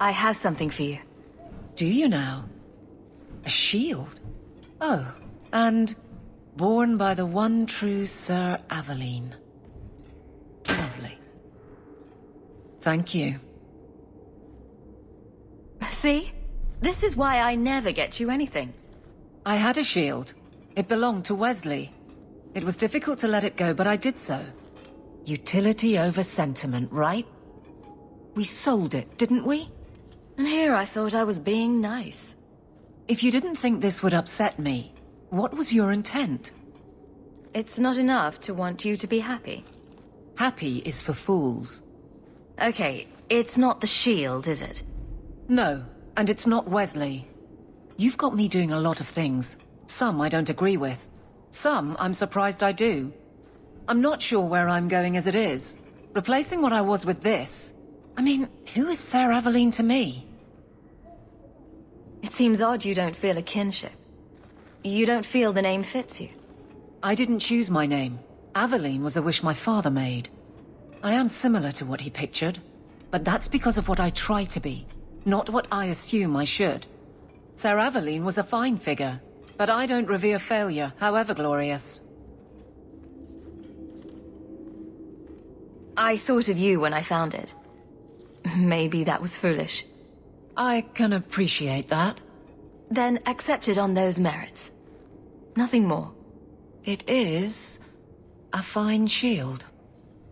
I have something for you. Do you now? A shield? Oh, and born by the one true Sir Aveline. Lovely. Thank you. See? This is why I never get you anything. I had a shield. It belonged to Wesley. It was difficult to let it go, but I did so. Utility over sentiment, right? We sold it, didn't we? And here I thought I was being nice. If you didn't think this would upset me, what was your intent? It's not enough to want you to be happy. Happy is for fools. Okay, it's not the shield, is it? No, and it's not Wesley. You've got me doing a lot of things. Some I don't agree with. Some I'm surprised I do. I'm not sure where I'm going as it is. Replacing what I was with this... I mean, who is Sir Aveline to me? It seems odd you don't feel a kinship. You don't feel the name fits you. I didn't choose my name. Aveline was a wish my father made. I am similar to what he pictured, but that's because of what I try to be, not what I assume I should. Sir Aveline was a fine figure, but I don't revere failure, however glorious. I thought of you when I found it. Maybe that was foolish. I can appreciate that. Then accept it on those merits. Nothing more. It is a fine shield.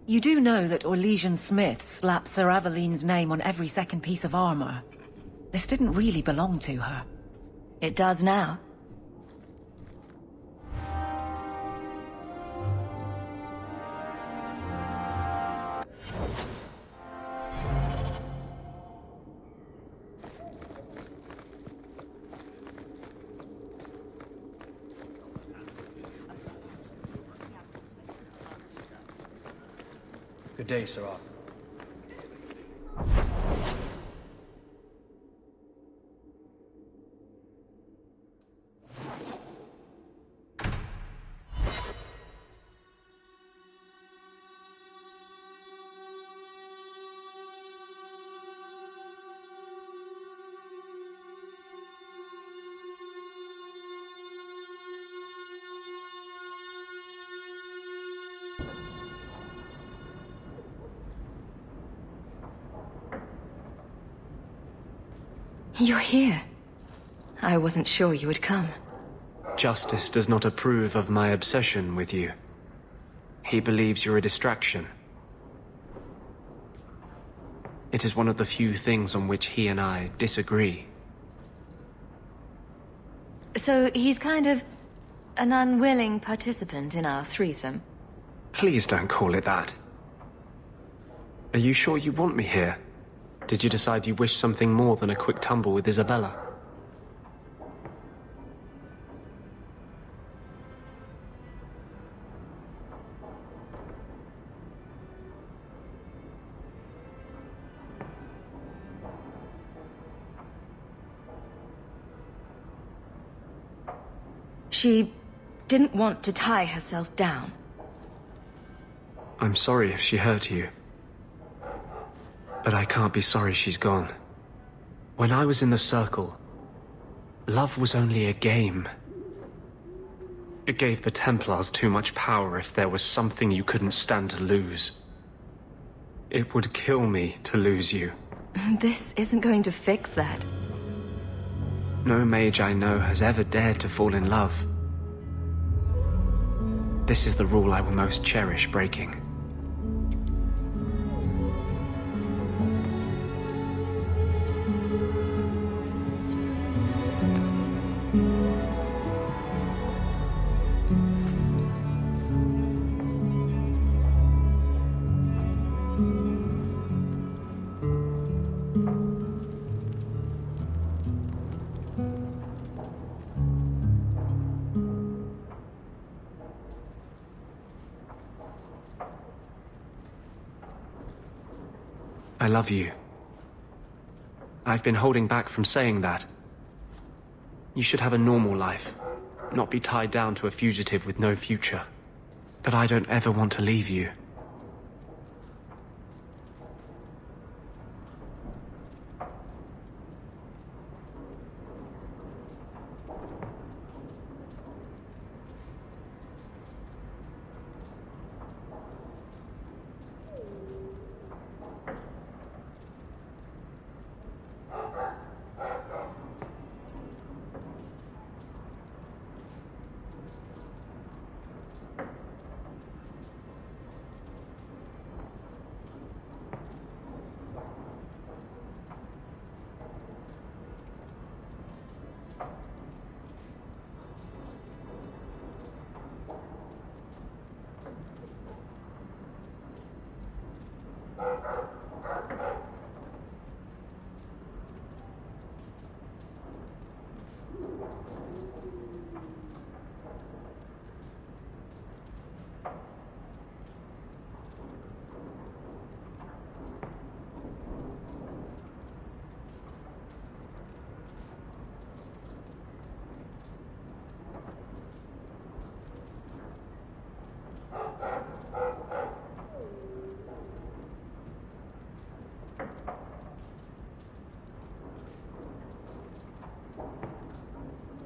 You do know that Orlesian Smith slapped Sir Aveline's name on every second piece of armor. This didn't really belong to her. It does now. Good day, Sir Arthur. You're here. I wasn't sure you would come. Justice does not approve of my obsession with you. He believes you're a distraction. It is one of the few things on which he and I disagree. So he's kind of an unwilling participant in our threesome. Please don't call it that. Are you sure you want me here? Did you decide you wish something more than a quick tumble with Isabella? She didn't want to tie herself down. I'm sorry if she hurt you. But I can't be sorry she's gone. When I was in the Circle, love was only a game. It gave the Templars too much power if there was something you couldn't stand to lose. It would kill me to lose you. This isn't going to fix that. No mage I know has ever dared to fall in love. This is the rule I will most cherish breaking. I love you. I've been holding back from saying that. You should have a normal life, not be tied down to a fugitive with no future. But I don't ever want to leave you.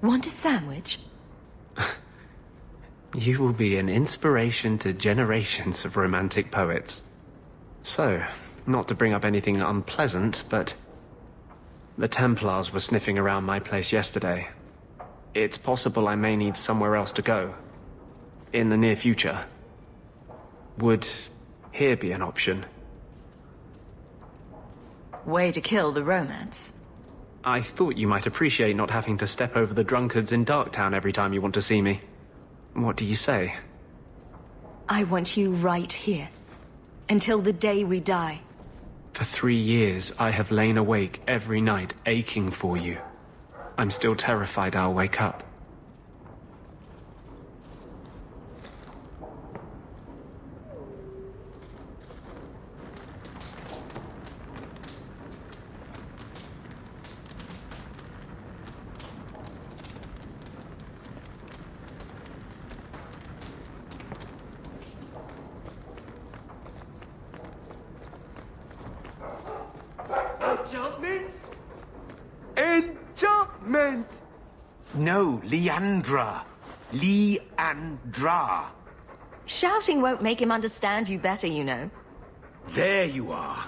Want a sandwich? You will be an inspiration to generations of romantic poets. So, not to bring up anything unpleasant, but the Templars were sniffing around my place yesterday. It's possible I may need somewhere else to go. In the near future. Would here be an option? Way to kill the romance. I thought you might appreciate not having to step over the drunkards in Darktown every time you want to see me. What do you say? I want you right here. Until the day we die. For 3 years, I have lain awake every night, aching for you. I'm still terrified I'll wake up. Enchantment! No, Leandra. Leandra. Shouting won't make him understand you better, you know. There you are.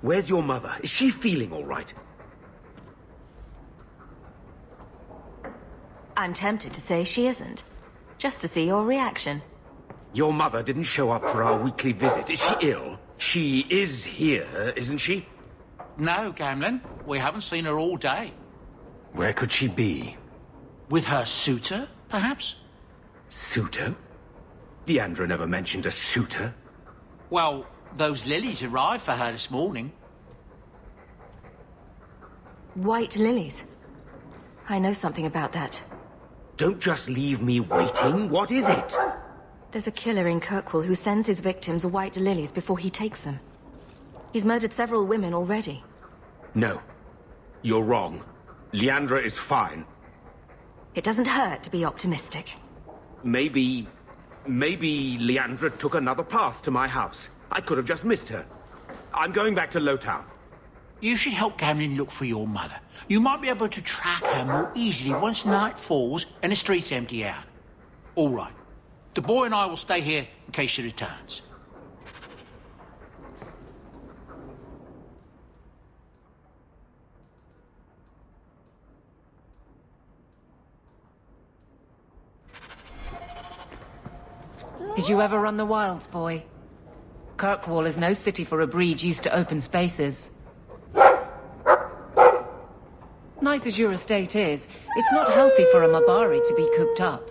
Where's your mother? Is she feeling all right? I'm tempted to say she isn't. Just to see your reaction. Your mother didn't show up for our weekly visit. Is she ill? She is here, isn't she? No, Gamlin. We haven't seen her all day. Where could she be? With her suitor, perhaps? Suitor? Leandra never mentioned a suitor. Well, those lilies arrived for her this morning. White lilies. I know something about that. Don't just leave me waiting. What is it? There's a killer in Kirkwall who sends his victims white lilies before he takes them. He's murdered several women already. No. You're wrong. Leandra is fine. It doesn't hurt to be optimistic. Maybe Leandra took another path to my house. I could have just missed her. I'm going back to Lowtown. You should help Gamlin look for your mother. You might be able to track her more easily once night falls and the streets empty out. All right. The boy and I will stay here in case she returns. Did you ever run the wilds, boy? Kirkwall is no city for a breed used to open spaces. Nice as your estate is, it's not healthy for a Mabari to be cooped up.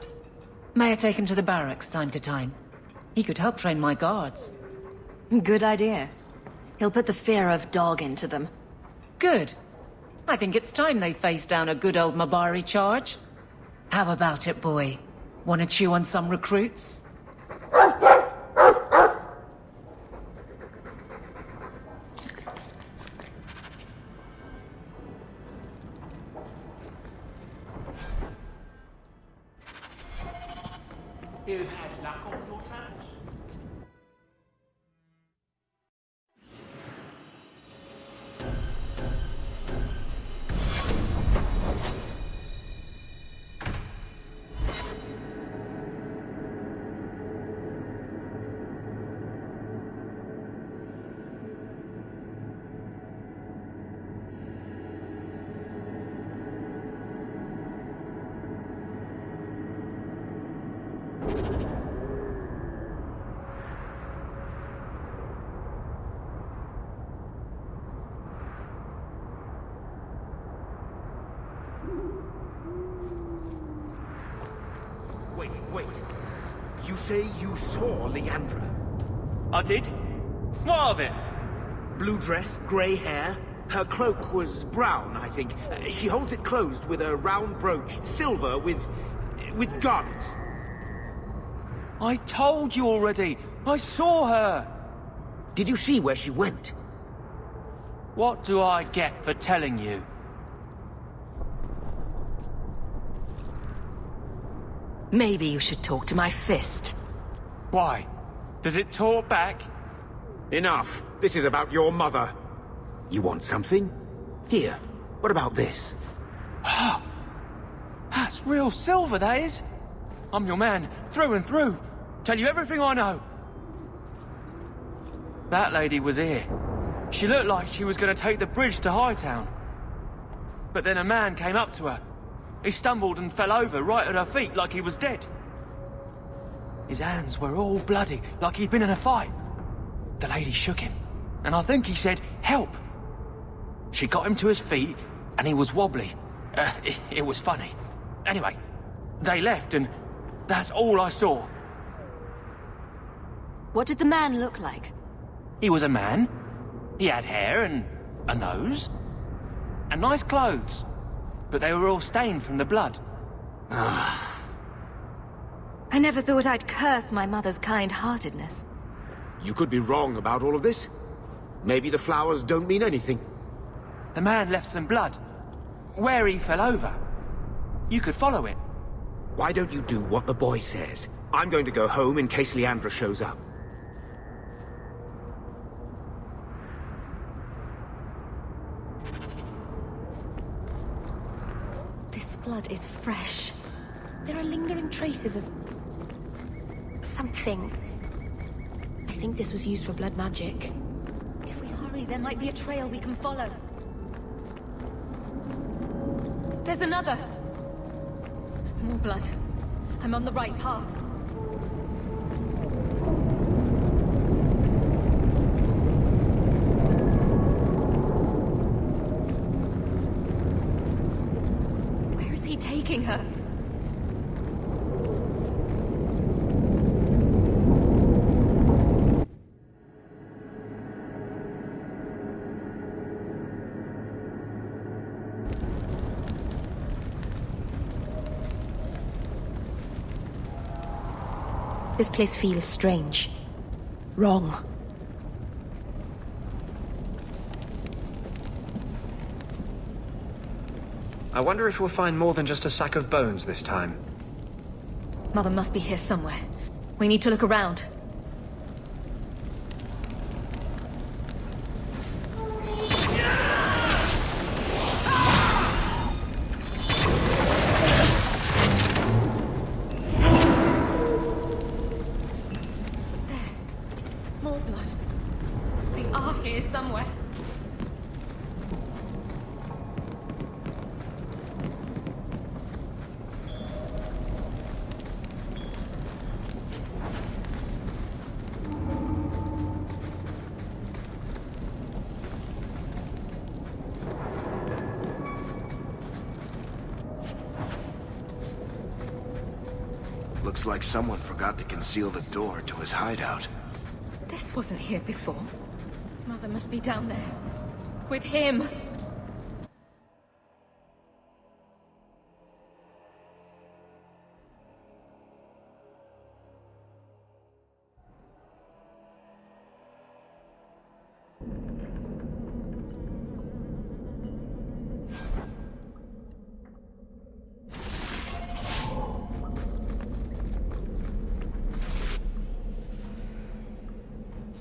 May I take him to the barracks time to time? He could help train my guards. Good idea. He'll put the fear of dog into them. Good. I think it's time they face down a good old Mabari charge. How about it, boy? Want to chew on some recruits? You had luck on your travels. Wait. You say you saw Leandra? I did? What of it? Blue dress, grey hair? Her cloak was brown, I think. She holds it closed with a round brooch, silver with garnets. I told you already. I saw her. Did you see where she went? What do I get for telling you? Maybe you should talk to my fist. Why? Does it talk back? Enough. This is about your mother. You want something? Here. What about this? That's real silver, that is. I'm your man, through and through. Tell you everything I know. That lady was here. She looked like she was going to take the bridge to Hightown. But then a man came up to her. He stumbled and fell over right at her feet like he was dead. His hands were all bloody, like he'd been in a fight. The lady shook him, and I think he said, "Help." She got him to his feet, and he was wobbly. It was funny. Anyway, they left, and that's all I saw. What did the man look like? He was a man. He had hair and a nose. And nice clothes. But they were all stained from the blood. I never thought I'd curse my mother's kind-heartedness. You could be wrong about all of this. Maybe the flowers don't mean anything. The man left some blood. Where he fell over. You could follow it. Why don't you do what the boy says? I'm going to go home in case Leandra shows up. This blood is fresh. There are lingering traces of... something. I think this was used for blood magic. If we hurry, there might be a trail we can follow. There's another! More blood. I'm on the right path. Where is he taking her? This place feels strange. Wrong. I wonder if we'll find more than just a sack of bones this time. Mother must be here somewhere. We need to look around. More blood. They are here somewhere. Looks like someone forgot to conceal the door to his hideout. This wasn't here before. Mother must be down there. With him.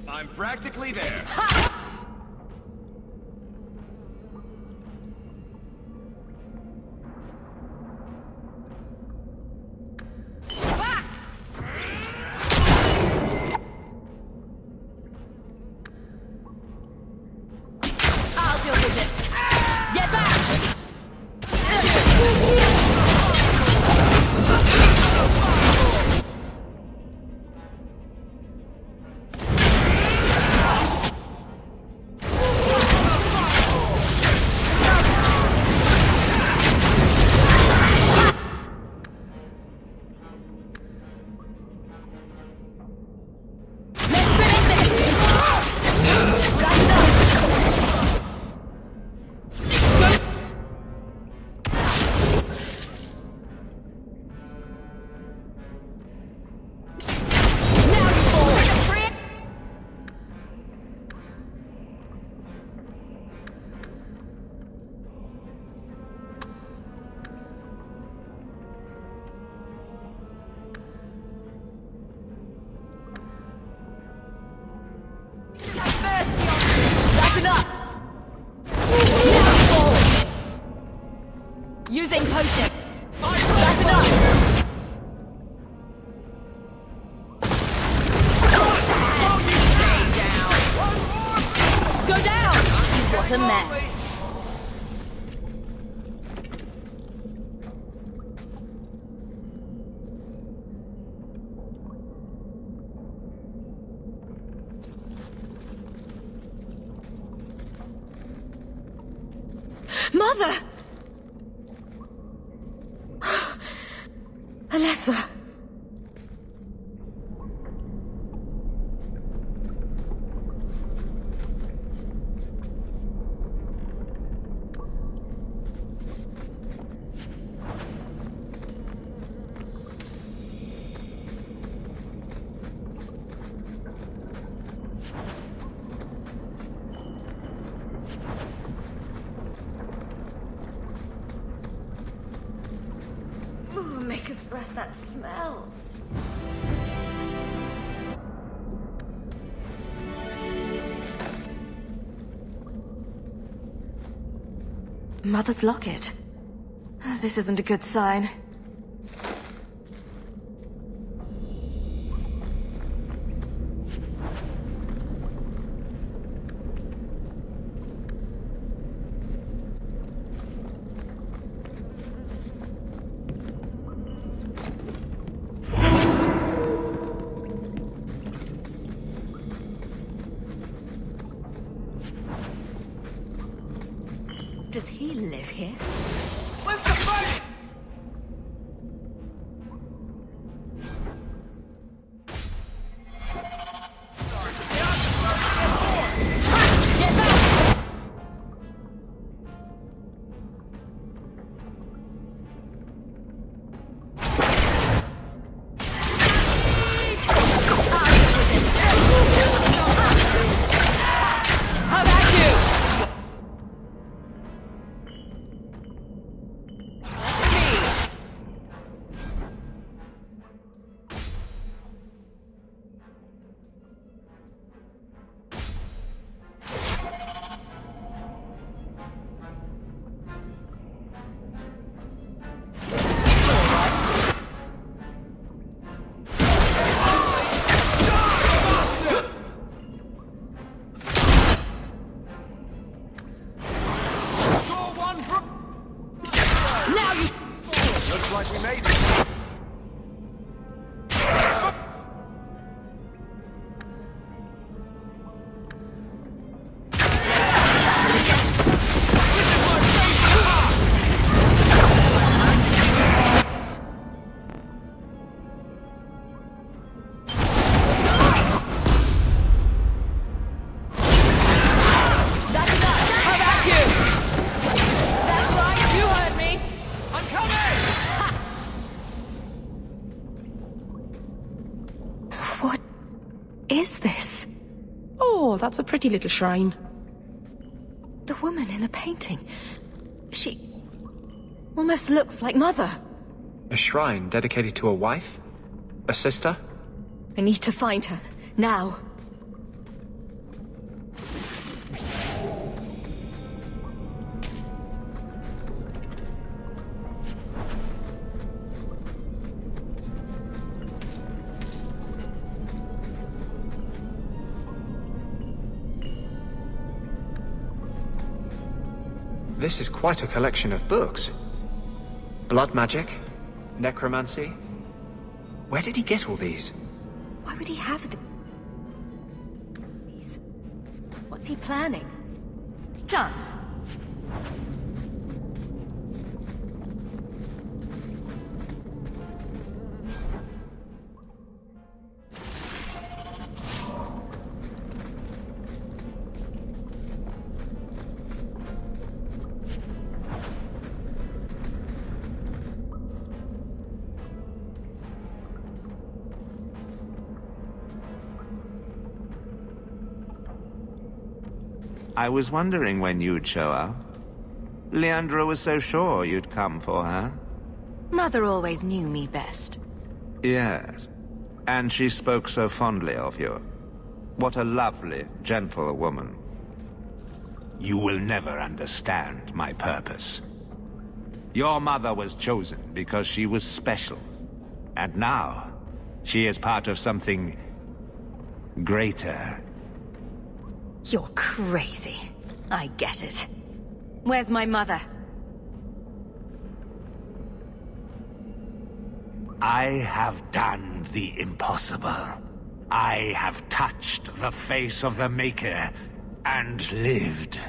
I'm practically there. I'll deal with this. Get back! Using potion. That's enough. Stay down. Go down. What a mess. Mother! Alessa. Ooh, Maker's breath, that smell. Mother's locket. This isn't a good sign. Does he live here? Where's the fight? Like we made it. What is this? Oh, that's a pretty little shrine. The woman in the painting. She almost looks like Mother. A shrine dedicated to a wife? A sister? I need to find her. Now. This is quite a collection of books. Blood magic, necromancy. Where did he get all these? Why would he have these? What's he planning? Done. I was wondering when you'd show up. Leandra was so sure you'd come for her. Mother always knew me best. Yes, and she spoke so fondly of you. What a lovely, gentle woman. You will never understand my purpose. Your mother was chosen because she was special. And now, she is part of something greater. You're crazy. I get it. Where's my mother? I have done the impossible. I have touched the face of the Maker and lived.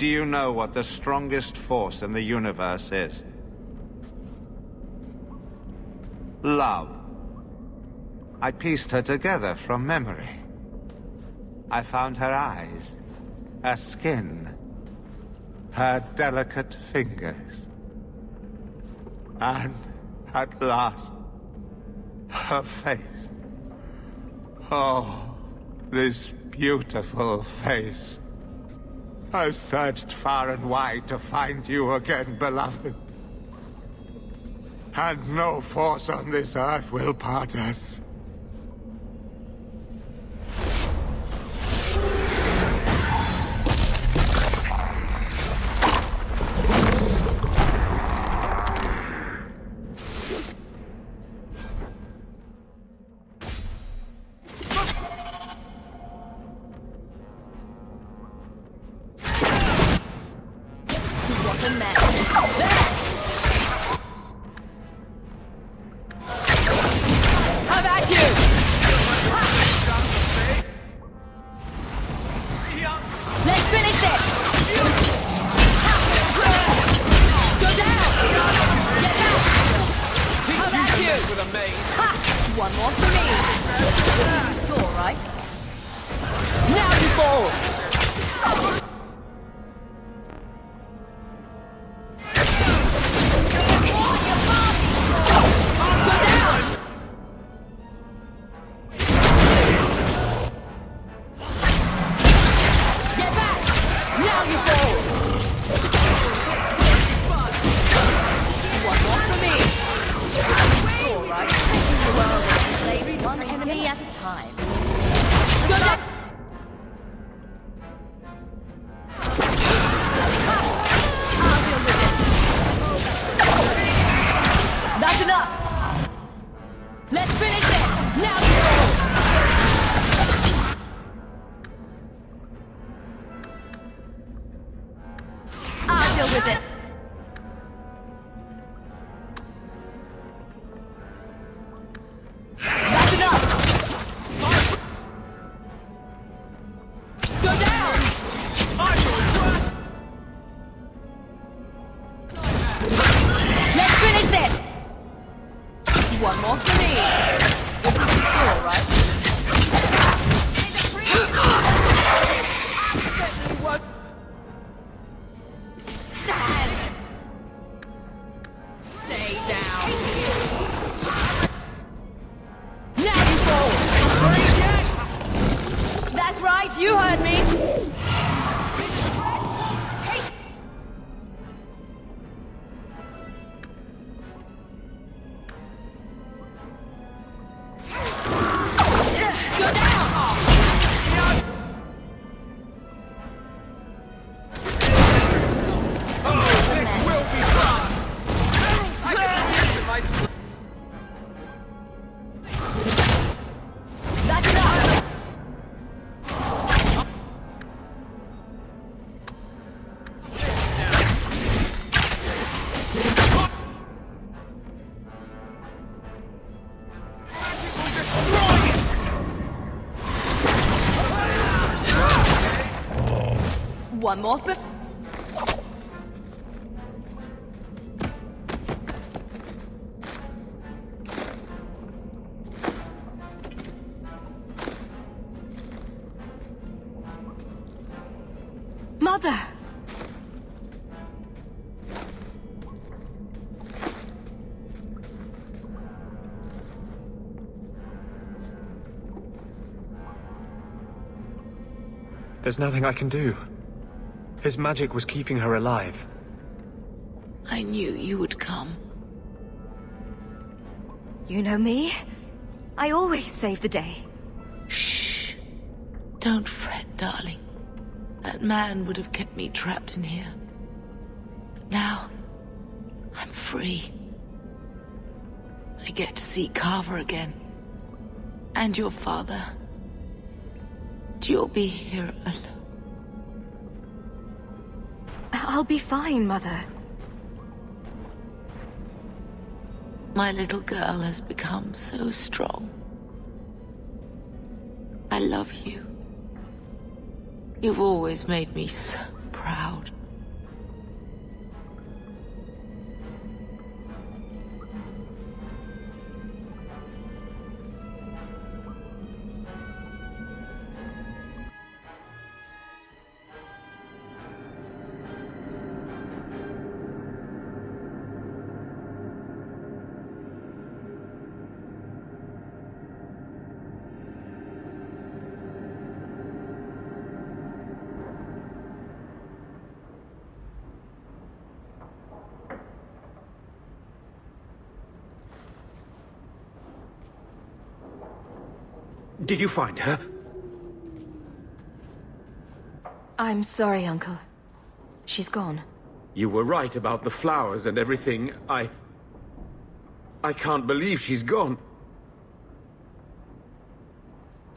Do you know what the strongest force in the universe is? Love. I pieced her together from memory. I found her eyes, her skin, her delicate fingers. And at last, her face. Oh, this beautiful face. I've searched far and wide to find you again, beloved. And no force on this earth will part us. One more Mother! There's nothing I can do. His magic was keeping her alive. I knew you would come. You know me. I always save the day. Shh. Don't fret, darling. That man would have kept me trapped in here. But now, I'm free. I get to see Carver again. And your father. And you'll be here alone. I'll be fine, Mother. My little girl has become so strong. I love you. You've always made me so proud. Did you find her? I'm sorry, Uncle. She's gone. You were right about the flowers and everything. I can't believe she's gone.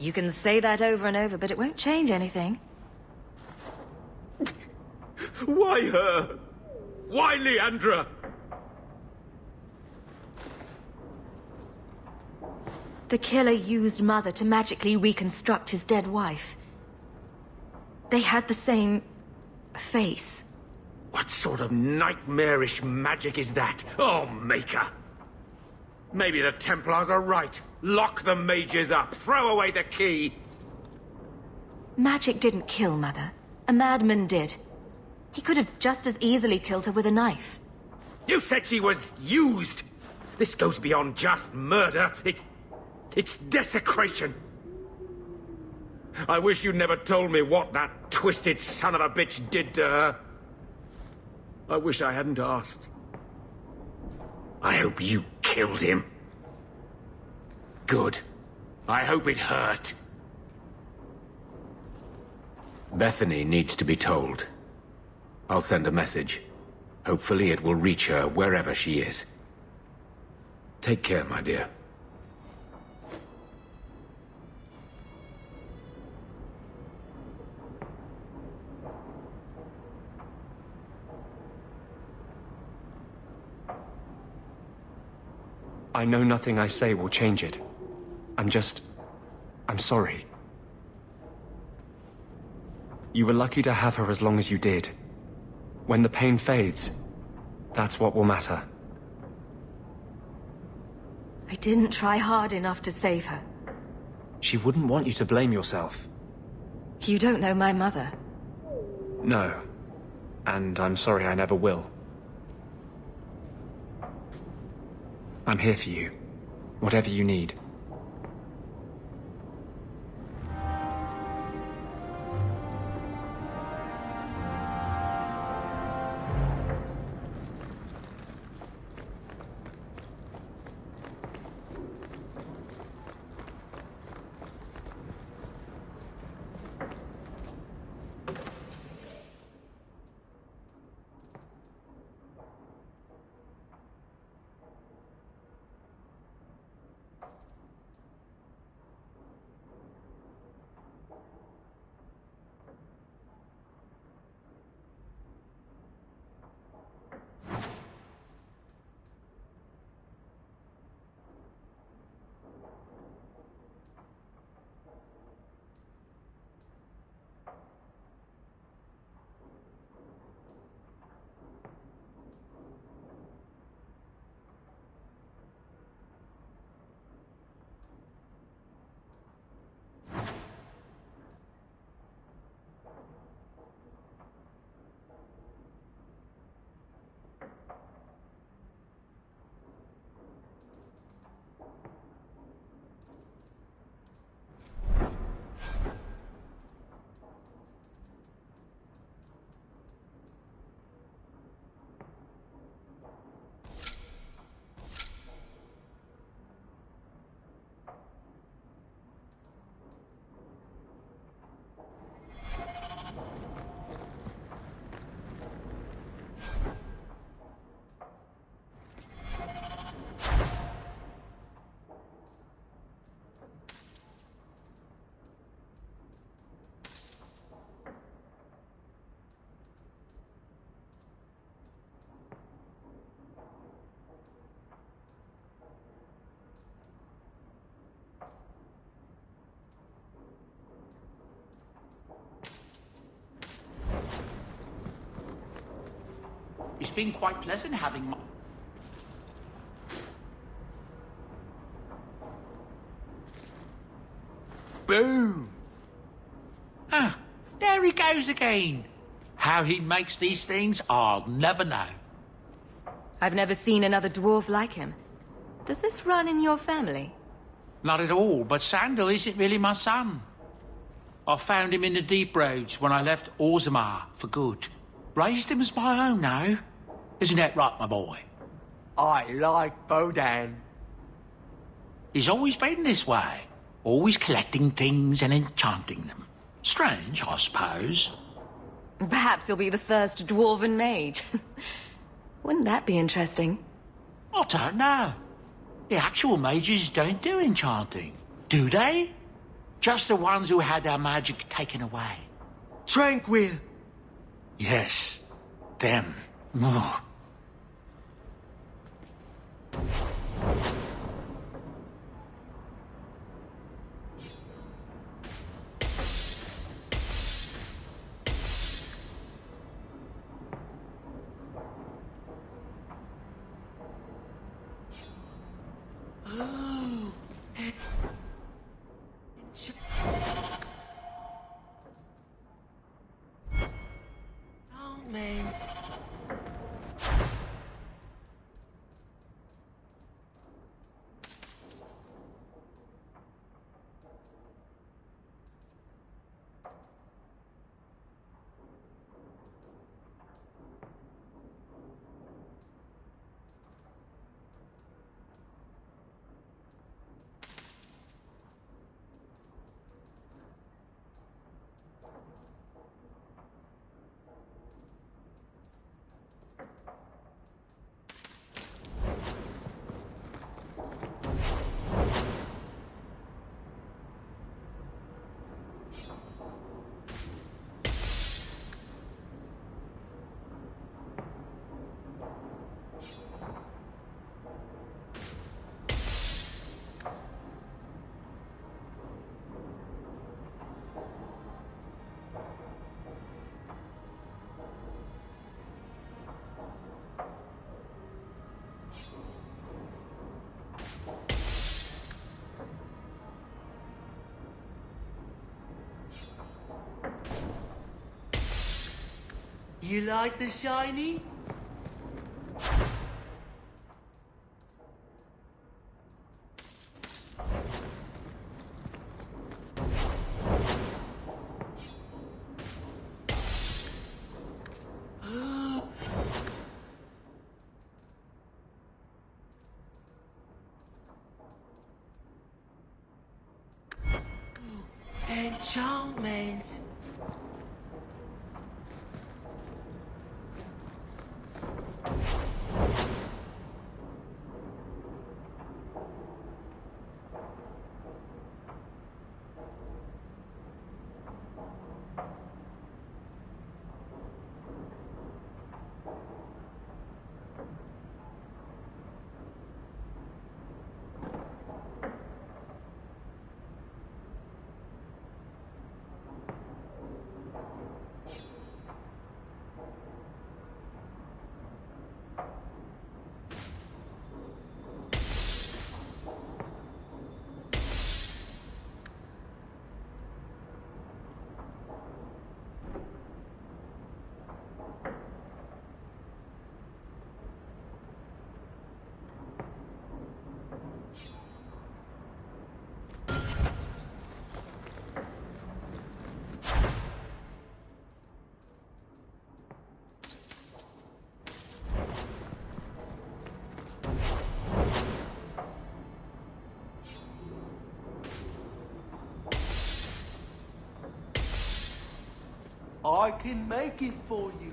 You can say that over and over, but it won't change anything. Why her? Why Leandra? The killer used Mother to magically reconstruct his dead wife. They had the same face. What sort of nightmarish magic is that? Oh, Maker! Maybe the Templars are right. Lock the mages up. Throw away the key. Magic didn't kill Mother. A madman did. He could have just as easily killed her with a knife. You said she was used. This goes beyond just murder. It's desecration. I wish you'd never told me what that twisted son of a bitch did to her. I wish I hadn't asked. I hope you killed him. Good. I hope it hurt. Bethany needs to be told. I'll send a message. Hopefully it will reach her wherever she is. Take care, my dear. I know nothing I say will change it. I'm sorry. You were lucky to have her as long as you did. When the pain fades, that's what will matter. I didn't try hard enough to save her. She wouldn't want you to blame yourself. You don't know my mother. No. And I'm sorry I never will. I'm here for you. Whatever you need. It's been quite pleasant having my... Boom! Ah, there he goes again. How he makes these things, I'll never know. I've never seen another dwarf like him. Does this run in your family? Not at all, but Sandal isn't really my son. I found him in the deep roads when I left Orzammar for good. Raised him as my own now. Isn't that right, my boy? I like Bodan. He's always been this way. Always collecting things and enchanting them. Strange, I suppose. Perhaps he'll be the first dwarven mage. Wouldn't that be interesting? I don't know. The actual mages don't do enchanting, do they? Just the ones who had their magic taken away. Tranquil. Yes, them. Ugh. You like the shiny? Enchantment. I can make it for you.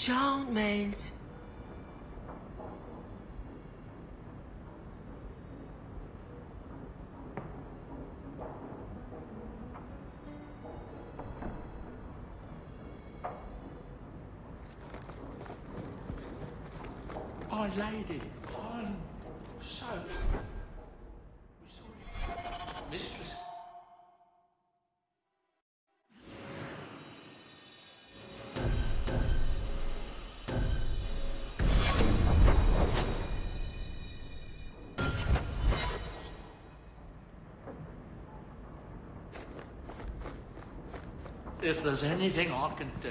don't, mate. My lady, I'm so... Mistress... If there's anything I can do...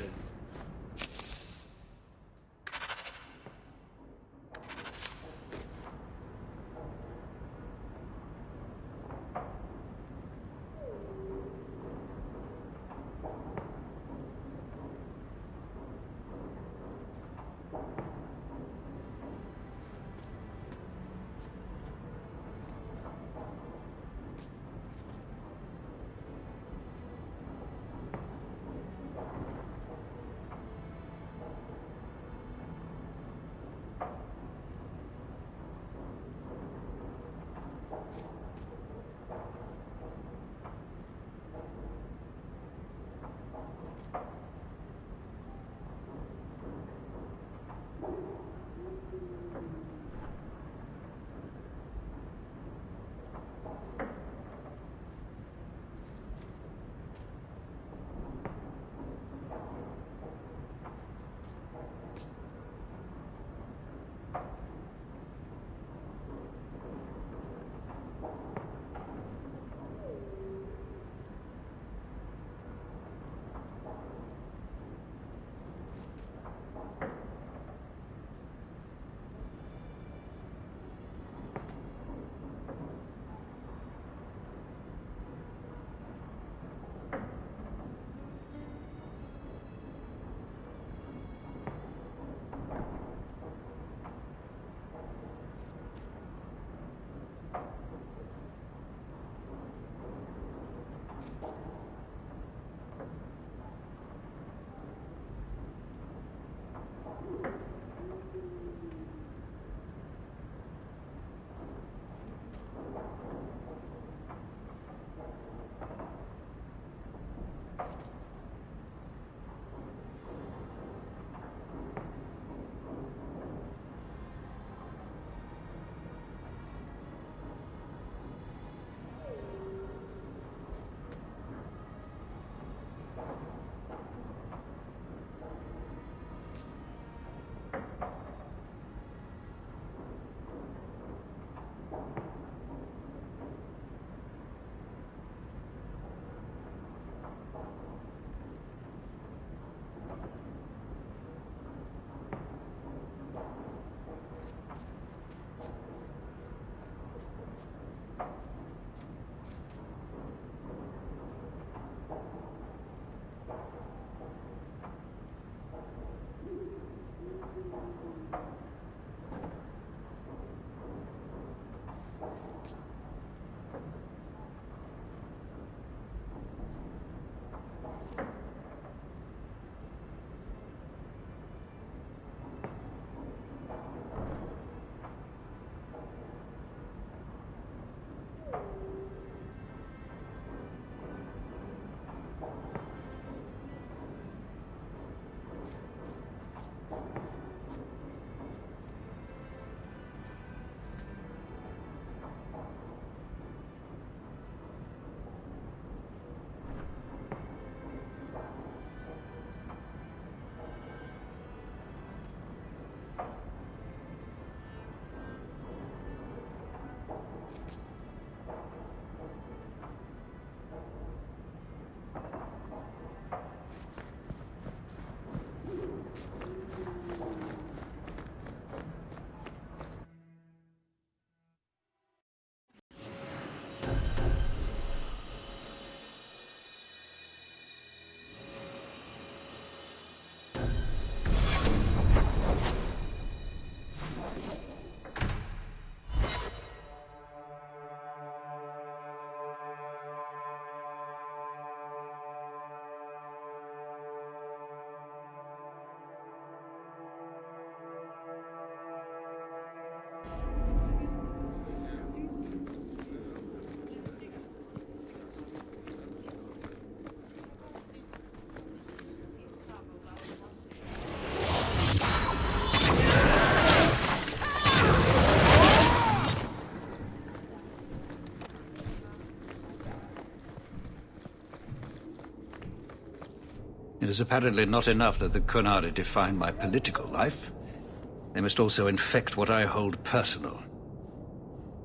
It is apparently not enough that the Kunari define my political life. They must also infect what I hold personal.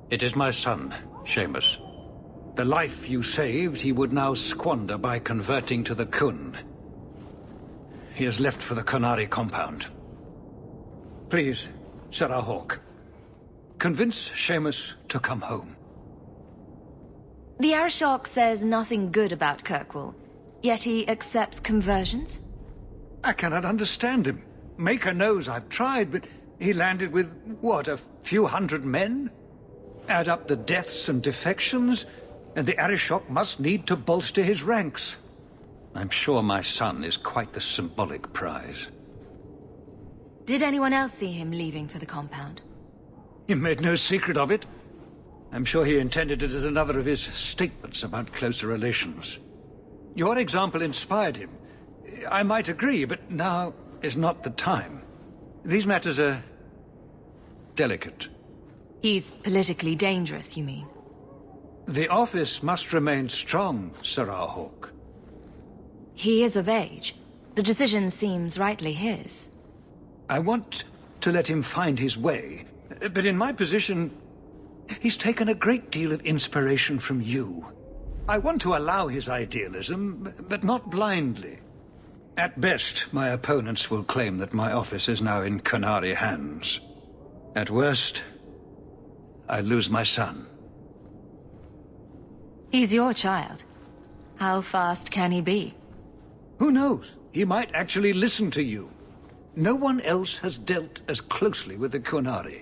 It is my son, Seamus. The life you saved, he would now squander by converting to the Kun. He has left for the Kunari compound. Please, Sarah Hawke, convince Seamus to come home. The Arishok says nothing good about Kirkwall, yet he accepts conversions? I cannot understand him. Maker knows I've tried, but he landed with, what, a few hundred men? Add up the deaths and defections, and the Arishok must need to bolster his ranks. I'm sure my son is quite the symbolic prize. Did anyone else see him leaving for the compound? He made no secret of it. I'm sure he intended it as another of his statements about closer relations. Your example inspired him. I might agree, but now is not the time. These matters are delicate. He's politically dangerous, you mean? The office must remain strong, Sarah Hawke. He is of age. The decision seems rightly his. I want to let him find his way, but in my position, he's taken a great deal of inspiration from you. I want to allow his idealism, but not blindly. At best, my opponents will claim that my office is now in Kunari hands. At worst, I lose my son. He's your child. How fast can he be? Who knows? He might actually listen to you. No one else has dealt as closely with the Kunari.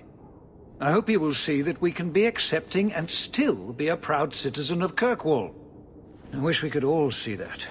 I hope he will see that we can be accepting and still be a proud citizen of Kirkwall. I wish we could all see that.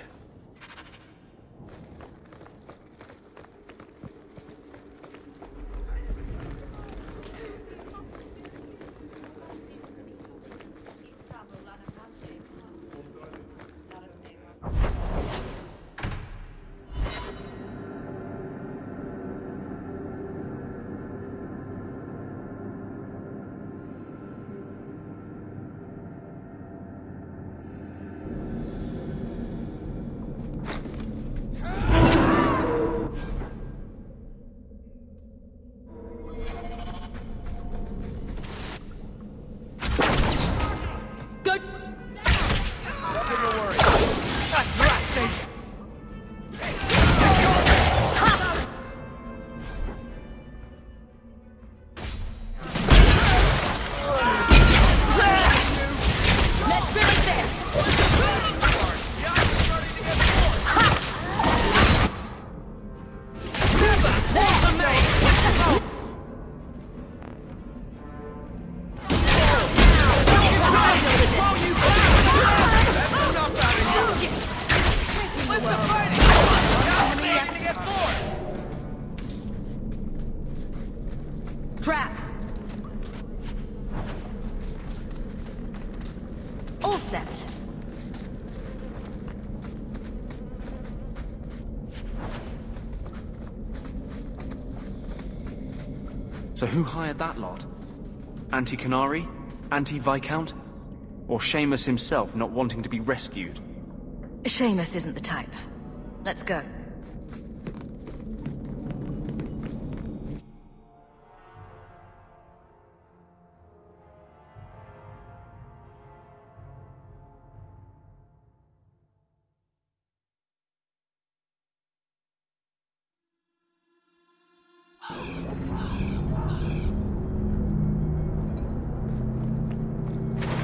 Trap! All set. So who hired that lot? Anti-Kunari? Anti-Viscount? Or Seamus himself not wanting to be rescued? Seamus isn't the type. Let's go.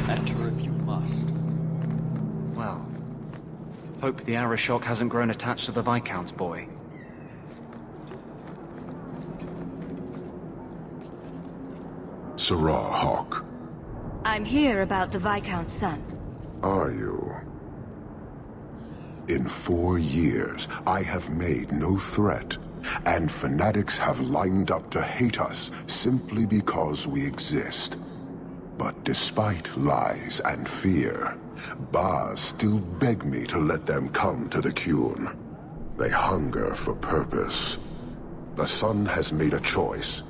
Enter if you must. Well, hope the Arishok hasn't grown attached to the Viscount's boy. Sarah Hawke. I'm here about the Viscount's son. Are you? In 4 years, I have made no threat, and fanatics have lined up to hate us simply because we exist. But despite lies and fear, Baz still beg me to let them come to the Qun. They hunger for purpose. The son has made a choice.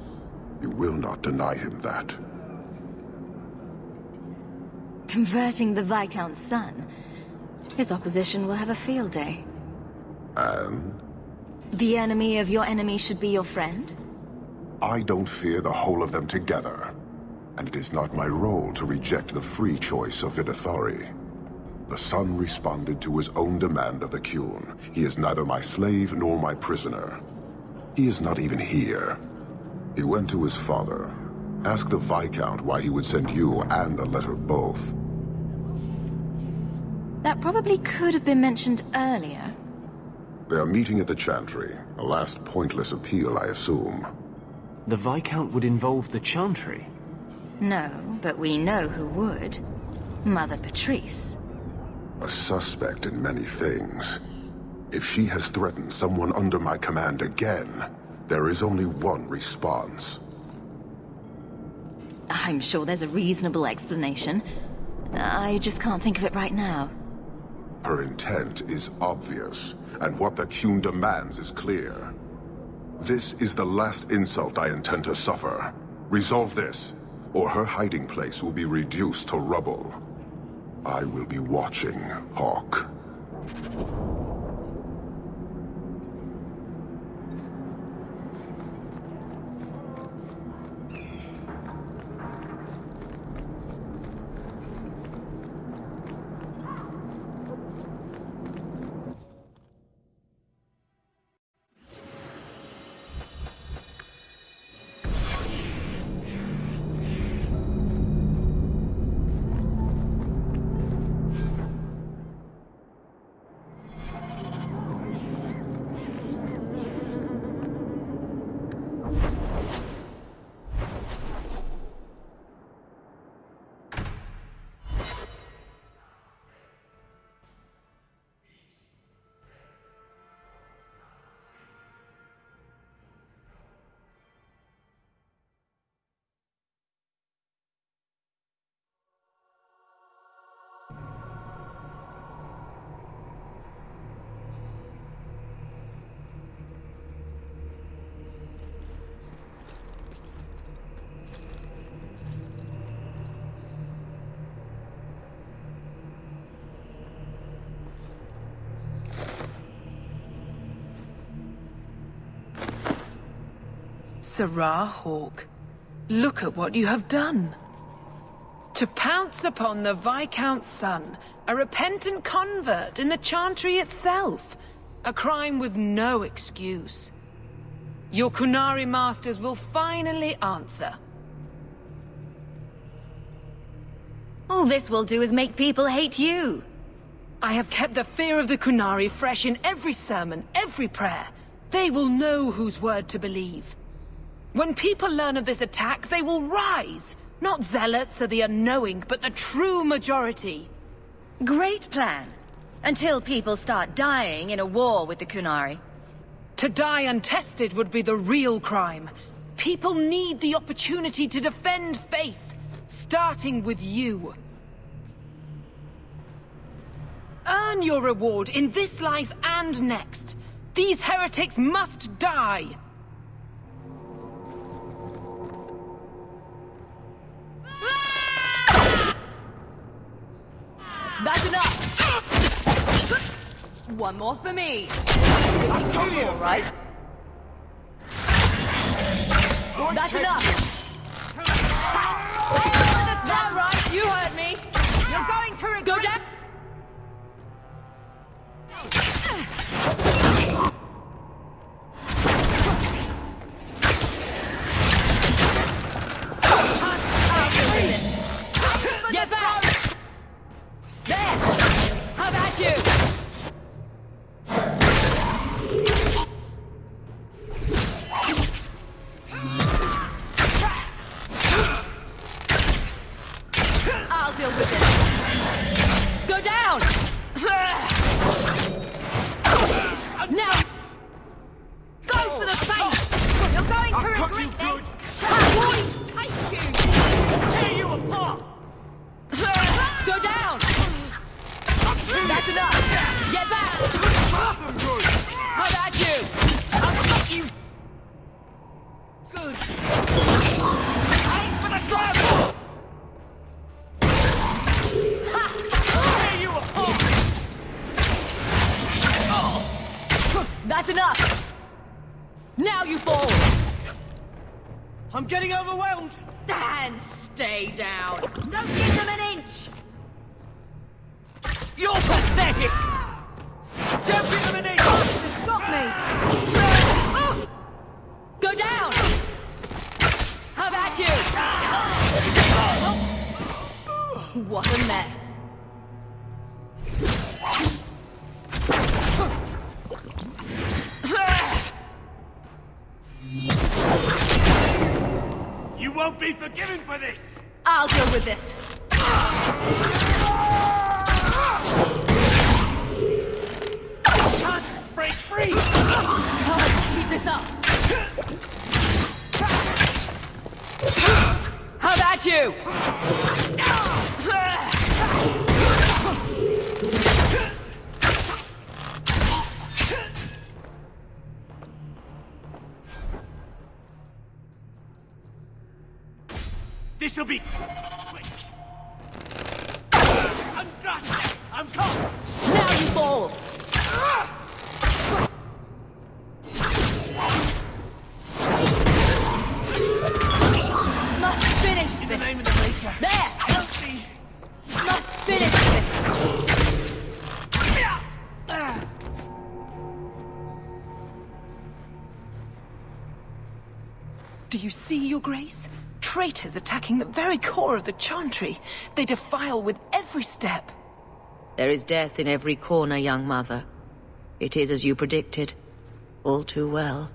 You will not deny him that. Converting the Viscount's son? His opposition will have a field day. And? The enemy of your enemy should be your friend? I don't fear the whole of them together. And it is not my role to reject the free choice of Vidithari. The son responded to his own demand of the Qun. He is neither my slave nor my prisoner. He is not even here. He went to his father. Ask the Viscount why he would send you and a letter both. That probably could have been mentioned earlier. They are meeting at the Chantry. A last pointless appeal, I assume. The Viscount would involve the Chantry? No, but we know who would. Mother Patrice. A suspect in many things. If she has threatened someone under my command again, there is only one response. I'm sure there's a reasonable explanation. I just can't think of it right now. Her intent is obvious, and what the Qun demands is clear. This is the last insult I intend to suffer. Resolve this, or her hiding place will be reduced to rubble. I will be watching, Hawk. Sirrah Hawk, look at what you have done. To pounce upon the Viscount's son, a repentant convert in the Chantry itself, a crime with no excuse. Your Qunari masters will finally answer. All this will do is make people hate you. I have kept the fear of the Qunari fresh in every sermon, every prayer. They will know whose word to believe. When people learn of this attack, they will rise. Not zealots or the unknowing, but the true majority. Great plan. Until people start dying in a war with the Qunari. To die untested would be the real crime. People need the opportunity to defend faith, starting with you. Earn your reward in this life and next. These heretics must die. That's enough! One more for me. All right. That's enough! That's right, you heard me! You're going to regret— Go down! Get back! There! How about you? I'll deal with it. Go down! Now! Go for the face! You're going to regret this! Boys, take you! Tear you apart! Go down! That's enough! Get back! How about you? I've got you! Good! Aim for the grab! Ha! Tear you apart! That's enough! Now you fall! I'm getting overwhelmed! And stay down! Don't give them an inch! You're pathetic! Don't give them an inch! Stop me! Go down! How about you? What a mess. You won't be forgiven for this! I'll deal with this. Can't break free! Keep this up. How about you? This'll be quick. I'm dust! I'm caught! Now you fall. Must finish In the this. name of the Maker. There. Help me! Must finish this. Do you see, Your Grace? Traitors attacking the very core of the Chantry. They defile with every step. There is death in every corner, young mother. It is as you predicted. All too well.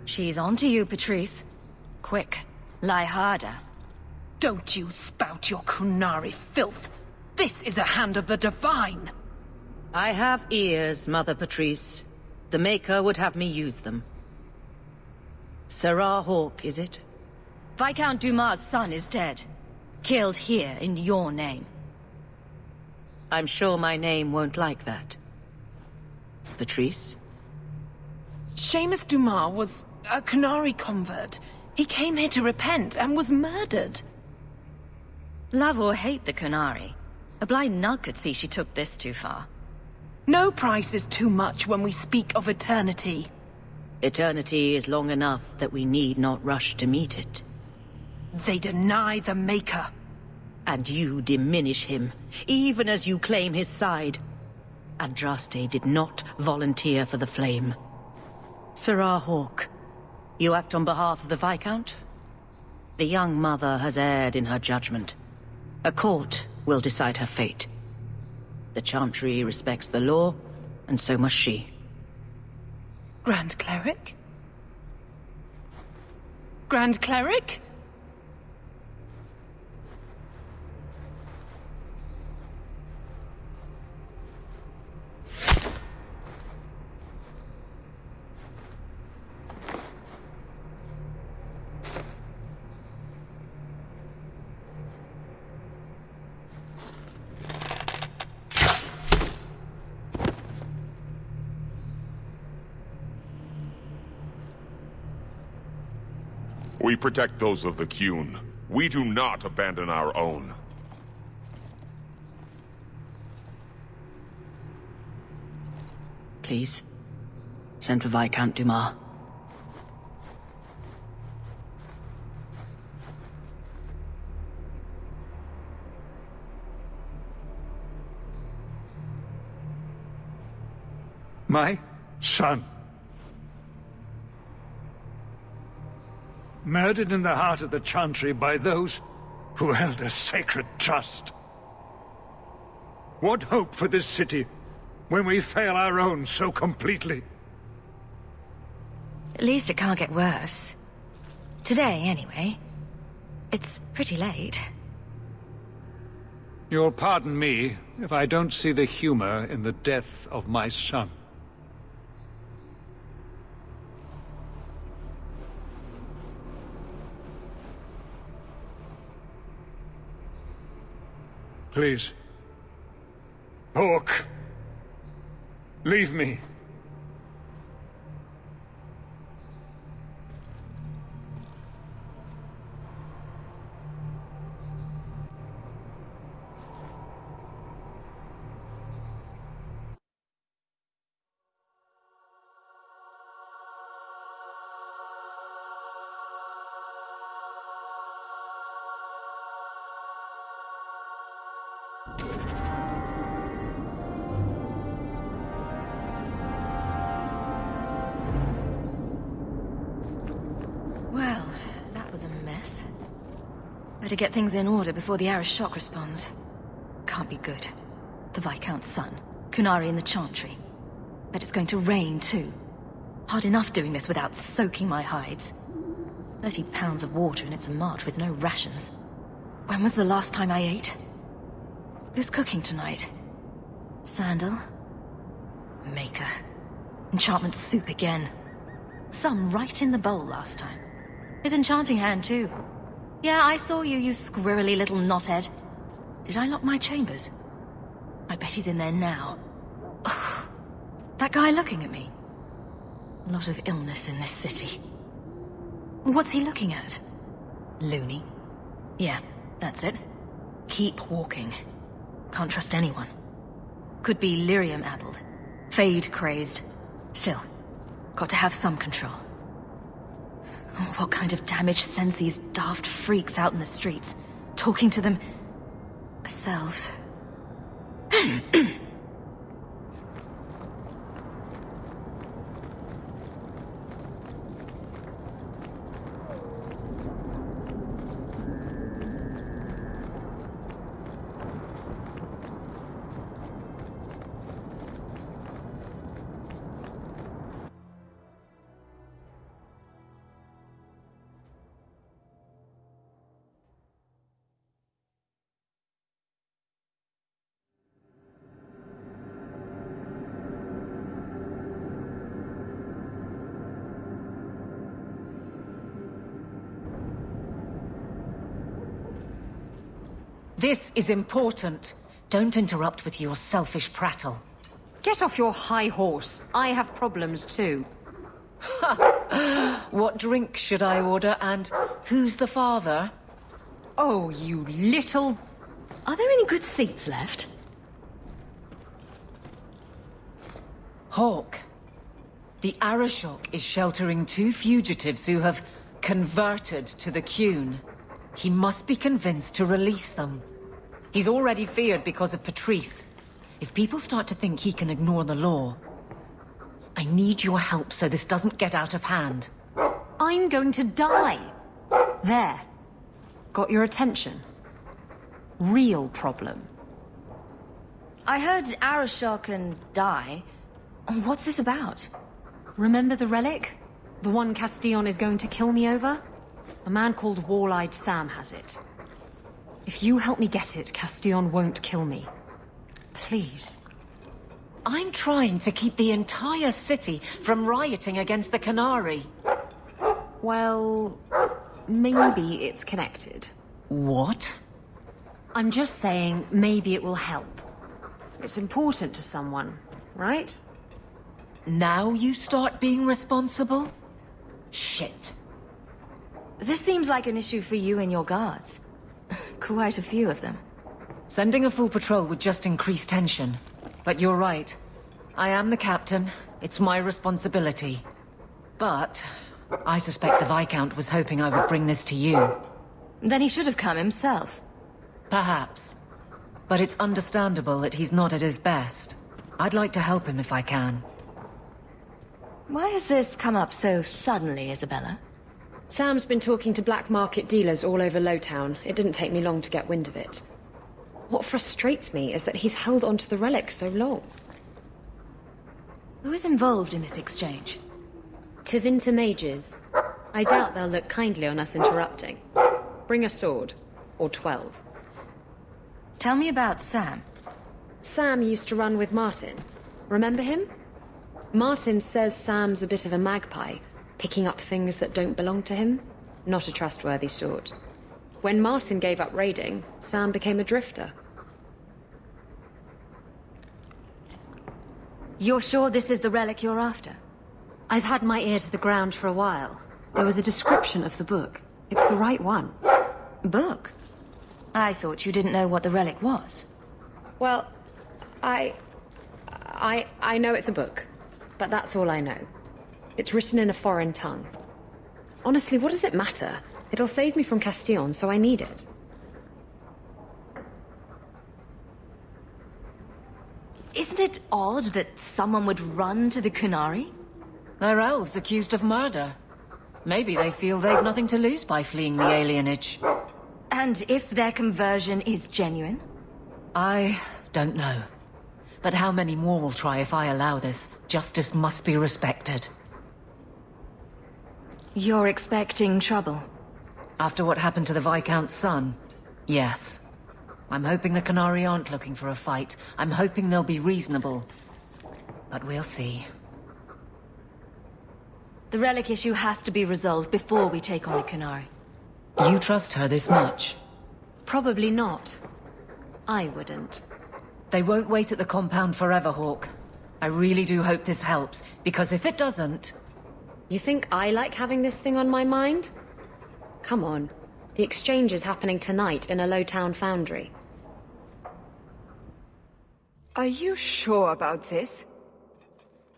She's on to you, Patrice. Quick, lie harder. Don't you spout your Kunari filth. This is a hand of the Divine. I have ears, Mother Patrice. The Maker would have me use them. Sarah Hawke, is it? Viscount Dumas' son is dead. Killed here in your name. I'm sure my name won't like that. Patrice? Seamus Dumas was a Kunari convert. He came here to repent and was murdered. Love or hate the Kunari, a blind nug could see she took this too far. No price is too much when we speak of eternity. Eternity is long enough that we need not rush to meet it. They deny the Maker. And you diminish him, even as you claim his side. Andraste did not volunteer for the flame. Sarah Hawke, you act on behalf of the Viscount? The young mother has erred in her judgment. A court will decide her fate. The Chantry respects the law, and so must she. Grand Cleric? Grand Cleric? We protect those of the Qun. We do not abandon our own. Please, send for Viscount Dumas. My son. Murdered in the heart of the Chantry by those who held a sacred trust. What hope for this city when we fail our own so completely? At least it can't get worse. Today, anyway. It's pretty late. You'll pardon me if I don't see the humor in the death of my son. Please. Hawke. Leave me. a mess. Better get things in order before the Irish shock responds. Can't be good. The Viscount's son, Kunari in the Chantry. Bet it's going to rain, too. Hard enough doing this without soaking my hides. 30 pounds of water and it's a march with no rations. When was the last time I ate? Who's cooking tonight? Sandal? Maker. Enchantment soup again. Thumb right in the bowl last time. His enchanting hand, too. Yeah, I saw you, you squirrely little knothead. Did I lock my chambers? I bet he's in there now. Ugh. That guy looking at me. A lot of illness in this city. What's he looking at? Loony. Yeah, that's it. Keep walking. Can't trust anyone. Could be lyrium-addled. Fade-crazed. Still, got to have some control. What kind of damage sends these daft freaks out in the streets? Talking to themselves. This is important. Don't interrupt with your selfish prattle. Get off your high horse. I have problems too. What drink should I order, and who's the father? Oh, you little... Are there any good seats left? Hawk. The Arashok is sheltering 2 fugitives who have converted to the Qun. He must be convinced to release them. He's already feared because of Patrice. If people start to think he can ignore the law, I need your help so this doesn't get out of hand. I'm going to die. There. Got your attention? Real problem. I heard Arashok and die. What's this about? Remember the relic? The one Castillon is going to kill me over? A man called Wall-Eyed Sam has it. If you help me get it, Castillon won't kill me. Please. I'm trying to keep the entire city from rioting against the Canary. Well, maybe it's connected. What? I'm just saying maybe it will help. It's important to someone, right? Now you start being responsible? Shit. This seems like an issue for you and your guards. Quite a few of them. Sending a full patrol would just increase tension. But you're right. I am the captain. It's my responsibility. But I suspect the Viscount was hoping I would bring this to you. Then he should have come himself. Perhaps. But it's understandable that he's not at his best. I'd like to help him if I can. Why has this come up so suddenly, Isabella? Sam's been talking to black market dealers all over Lowtown. It didn't take me long to get wind of it. What frustrates me is that he's held onto the relic so long. Who is involved in this exchange? Tevinter mages. I doubt they'll look kindly on us interrupting. Bring a sword. Or 12. Tell me about Sam. Sam used to run with Martin. Remember him? Martin says Sam's a bit of a magpie, picking up things that don't belong to him. Not a trustworthy sort. When Martin gave up raiding, Sam became a drifter. You're sure this is the relic you're after? I've had my ear to the ground for a while. There was a description of the book. It's the right one. Book? I thought you didn't know what the relic was. Well, I know it's a book, but that's all I know. It's written in a foreign tongue. Honestly, what does it matter? It'll save me from Castillon, so I need it. Isn't it odd that someone would run to the Kunari? They're elves accused of murder. Maybe they feel they've nothing to lose by fleeing the alienage. And if their conversion is genuine? I don't know. But how many more will try if I allow this? Justice must be respected. You're expecting trouble? After what happened to the Viscount's son, yes. I'm hoping the Qunari aren't looking for a fight. I'm hoping they'll be reasonable. But we'll see. The relic issue has to be resolved before we take on the Qunari. You trust her this much? Probably not. I wouldn't. They won't wait at the compound forever, Hawk. I really do hope this helps, because if it doesn't... You think I like having this thing on my mind? Come on. The exchange is happening tonight in a low-town foundry. Are you sure about this?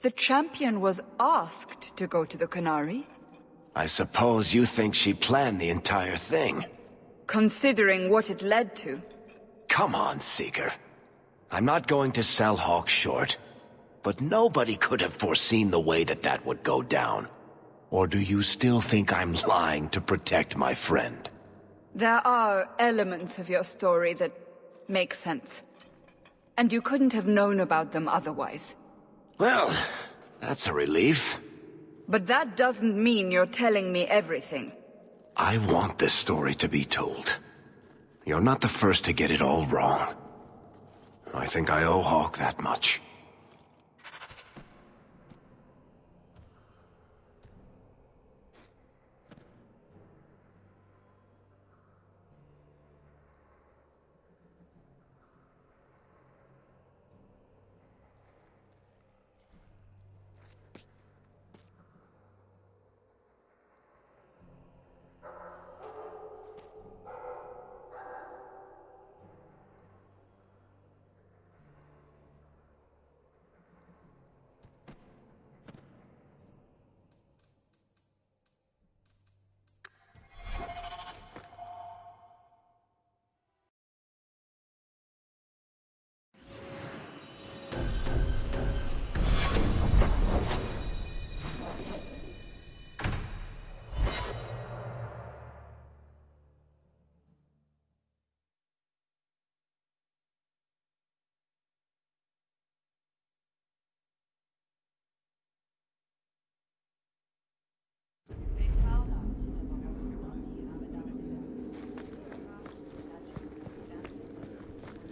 The champion was asked to go to the Qunari. I suppose you think she planned the entire thing. Considering what it led to. Come on, Seeker. I'm not going to sell Hawk short, but nobody could have foreseen the way that would go down. Or do you still think I'm lying to protect my friend? There are elements of your story that make sense. And you couldn't have known about them otherwise. Well, that's a relief. But that doesn't mean you're telling me everything. I want this story to be told. You're not the first to get it all wrong. I think I owe Hawk that much.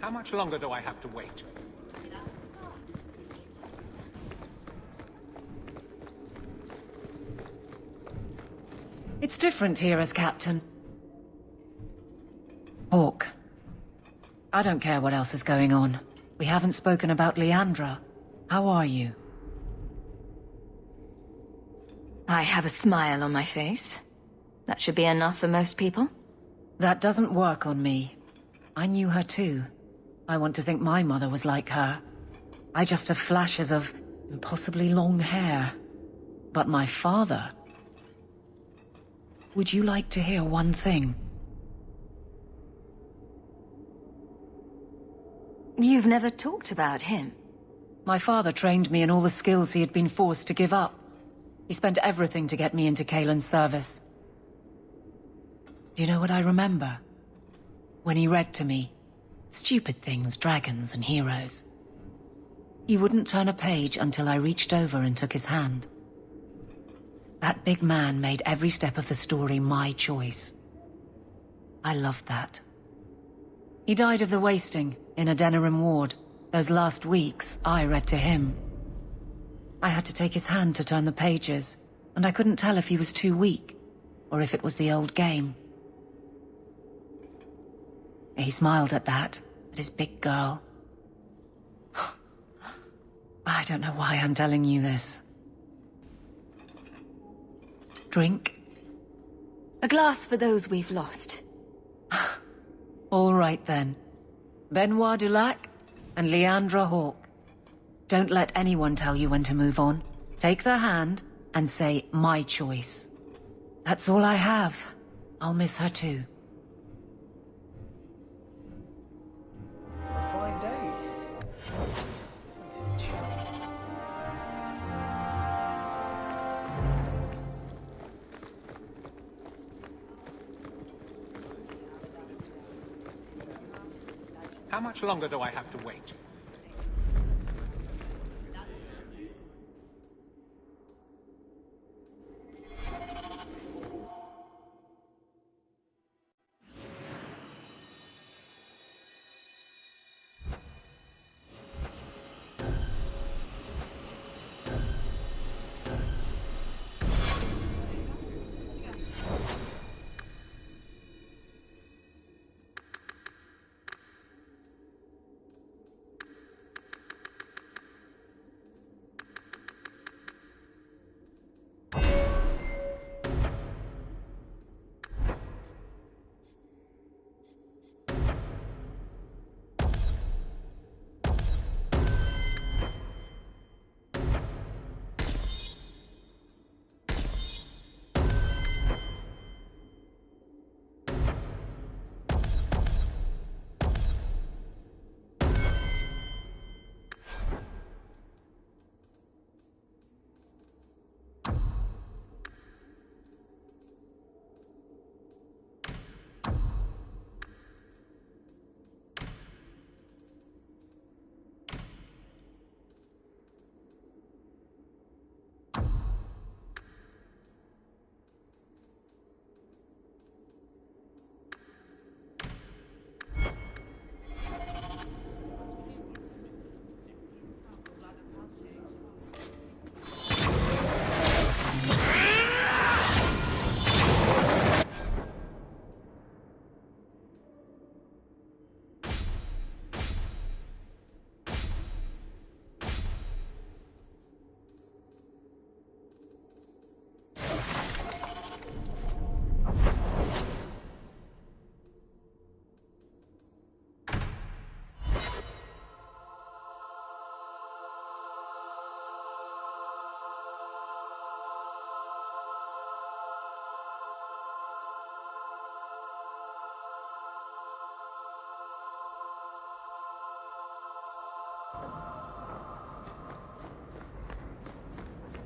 How much longer do I have to wait? It's different here as captain. Hawk. I don't care what else is going on. We haven't spoken about Leandra. How are you? I have a smile on my face. That should be enough for most people. That doesn't work on me. I knew her too. I want to think my mother was like her. I just have flashes of impossibly long hair. But my father... Would you like to hear one thing? You've never talked about him. My father trained me in all the skills he had been forced to give up. He spent everything to get me into Kaelin's service. Do you know what I remember? When he read to me, stupid things, dragons and heroes. He wouldn't turn a page until I reached over and took his hand. That big man made every step of the story my choice. I loved that. He died of the wasting in a Denerim ward. Those last weeks, I read to him. I had to take his hand to turn the pages, and I couldn't tell if he was too weak, or if it was the old game. He smiled at that, at his big girl. I don't know why I'm telling you this. Drink? A glass for those we've lost. All right then. Benoit Dulac and Leandra Hawk. Don't let anyone tell you when to move on. Take their hand and say, my choice. That's all I have. I'll miss her too. A fine day. How much longer do I have to wait?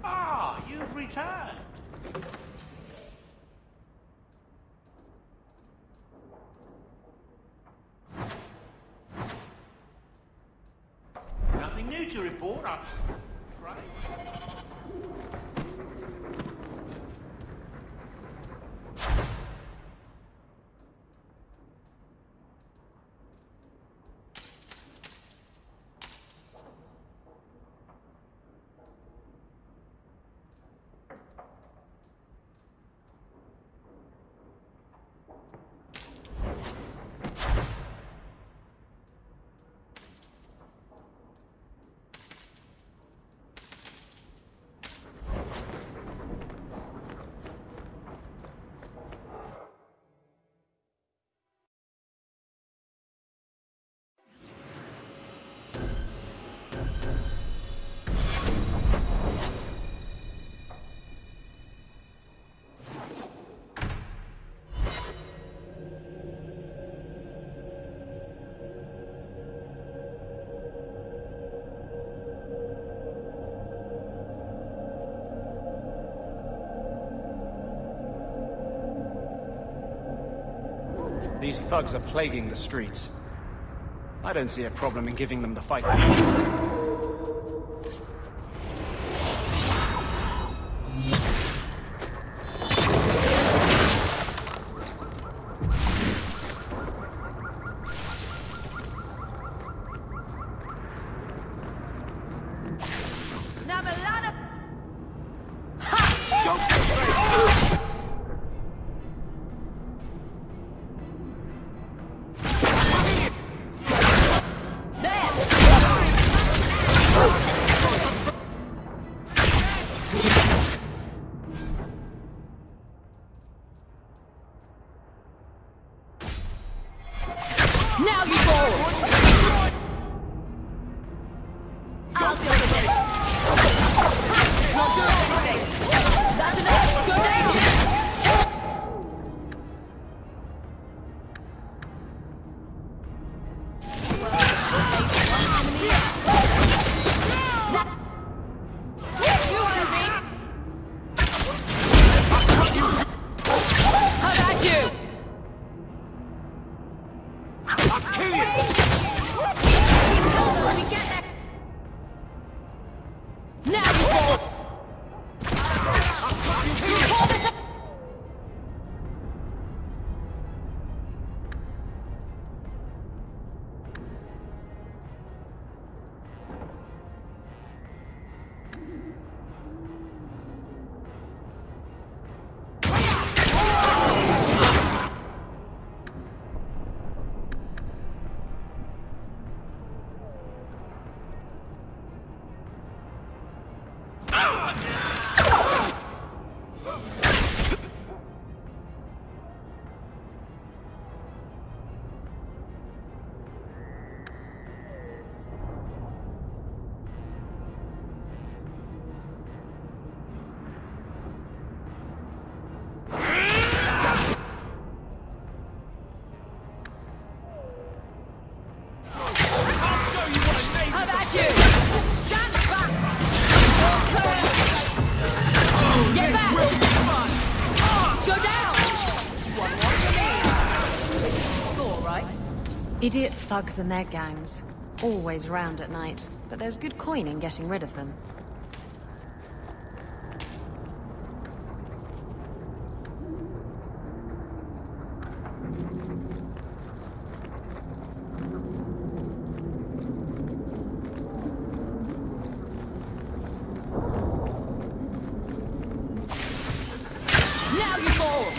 Ah, you've returned. Nothing new to report, right? These thugs are plaguing the streets. I don't see a problem in giving them the fight. Now you balls! I'll deal with this. Not doing anything. That's enough. Go down. I'll kill you! Idiot thugs and their gangs. Always around at night, but there's good coin in getting rid of them. Now you fall!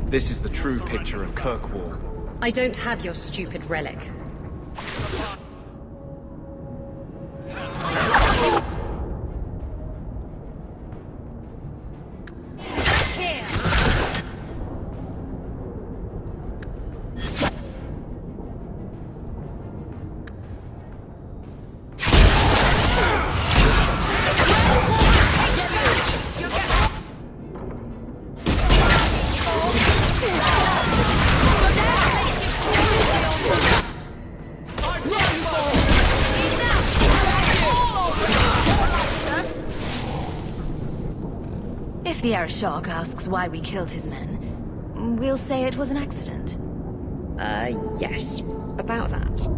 This is the true picture of Kirkwall. I don't have your stupid relic. If the Arishok asks why we killed his men, we'll say it was an accident. Yes. About that.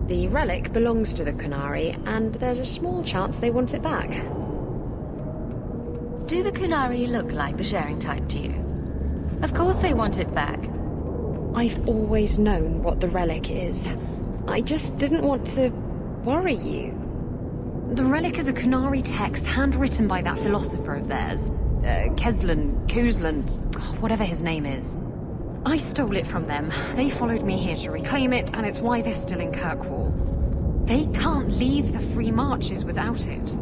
The relic belongs to the Kunari, and there's a small chance they want it back. Do the Kunari look like the sharing type to you? Of course they want it back. I've always known what the relic is. I just didn't want to worry you. The relic is a Kunari text handwritten by that philosopher of theirs. Kuzlan, whatever his name is. I stole it from them. They followed me here to reclaim it, and it's why they're still in Kirkwall. They can't leave the Free Marches without it.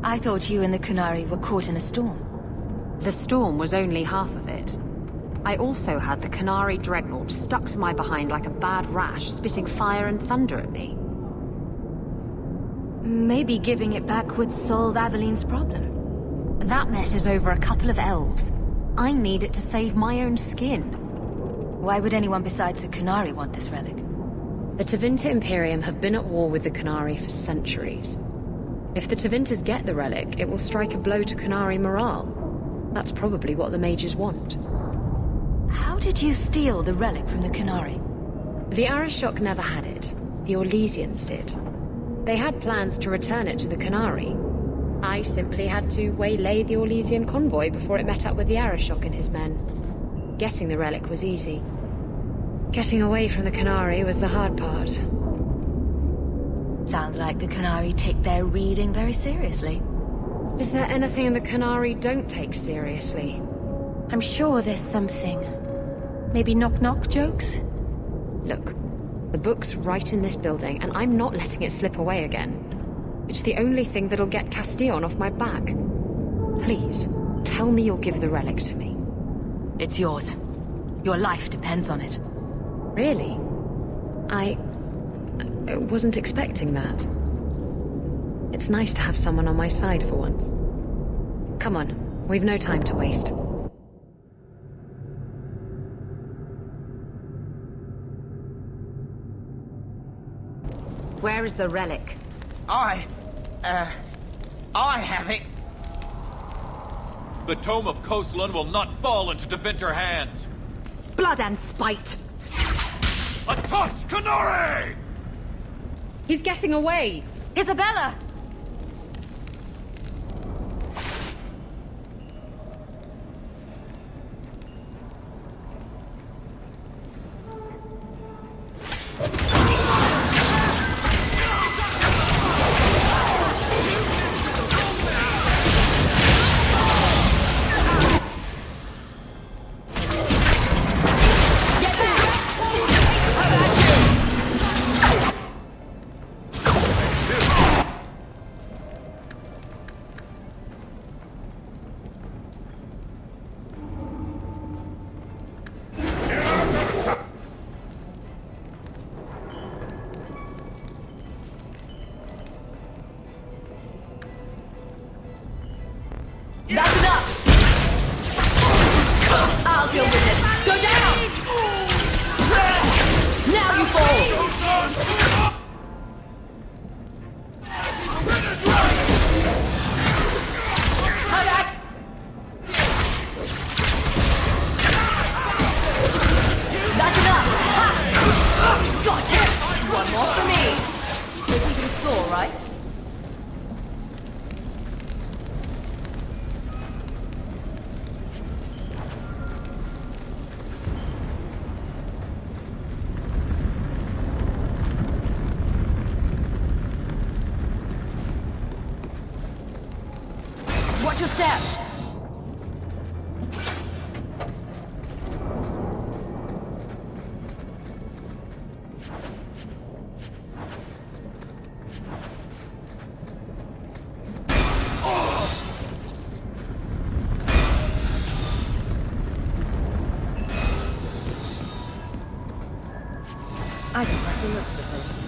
I thought you and the Kunari were caught in a storm. The storm was only half of it. I also had the Canary Dreadnought stuck to my behind like a bad rash, spitting fire and thunder at me. Maybe giving it back would solve Aveline's problem. That messes over a couple of elves. I need it to save my own skin. Why would anyone besides the Canary want this relic? The Tevinter Imperium have been at war with the Canary for centuries. If the Tevinters get the relic, it will strike a blow to Canary morale. That's probably what the mages want. How did you steal the relic from the Canary? The Arishok never had it. The Orlesians did. They had plans to return it to the Canary. I simply had to waylay the Orlesian convoy before it met up with the Arishok and his men. Getting the relic was easy. Getting away from the Canary was the hard part. Sounds like the Canary take their reading very seriously. Is there anything the Canary don't take seriously? I'm sure there's something. Maybe knock-knock jokes? Look, the book's right in this building, and I'm not letting it slip away again. It's the only thing that'll get Castillon off my back. Please, tell me you'll give the relic to me. It's yours. Your life depends on it. Really? I wasn't expecting that. It's nice to have someone on my side for once. Come on, we've no time to waste. Where is the relic? I have it. The Tome of Koslan will not fall into Tevinter hands. Blood and spite! A toss, Canary! He's getting away! Isabella! That's enough! I'll deal with it. Go down! Now you fall! Come back! That's enough! Ha! Gotcha! One more for me! We're keeping score, right? Watch your step! I don't like the looks of this.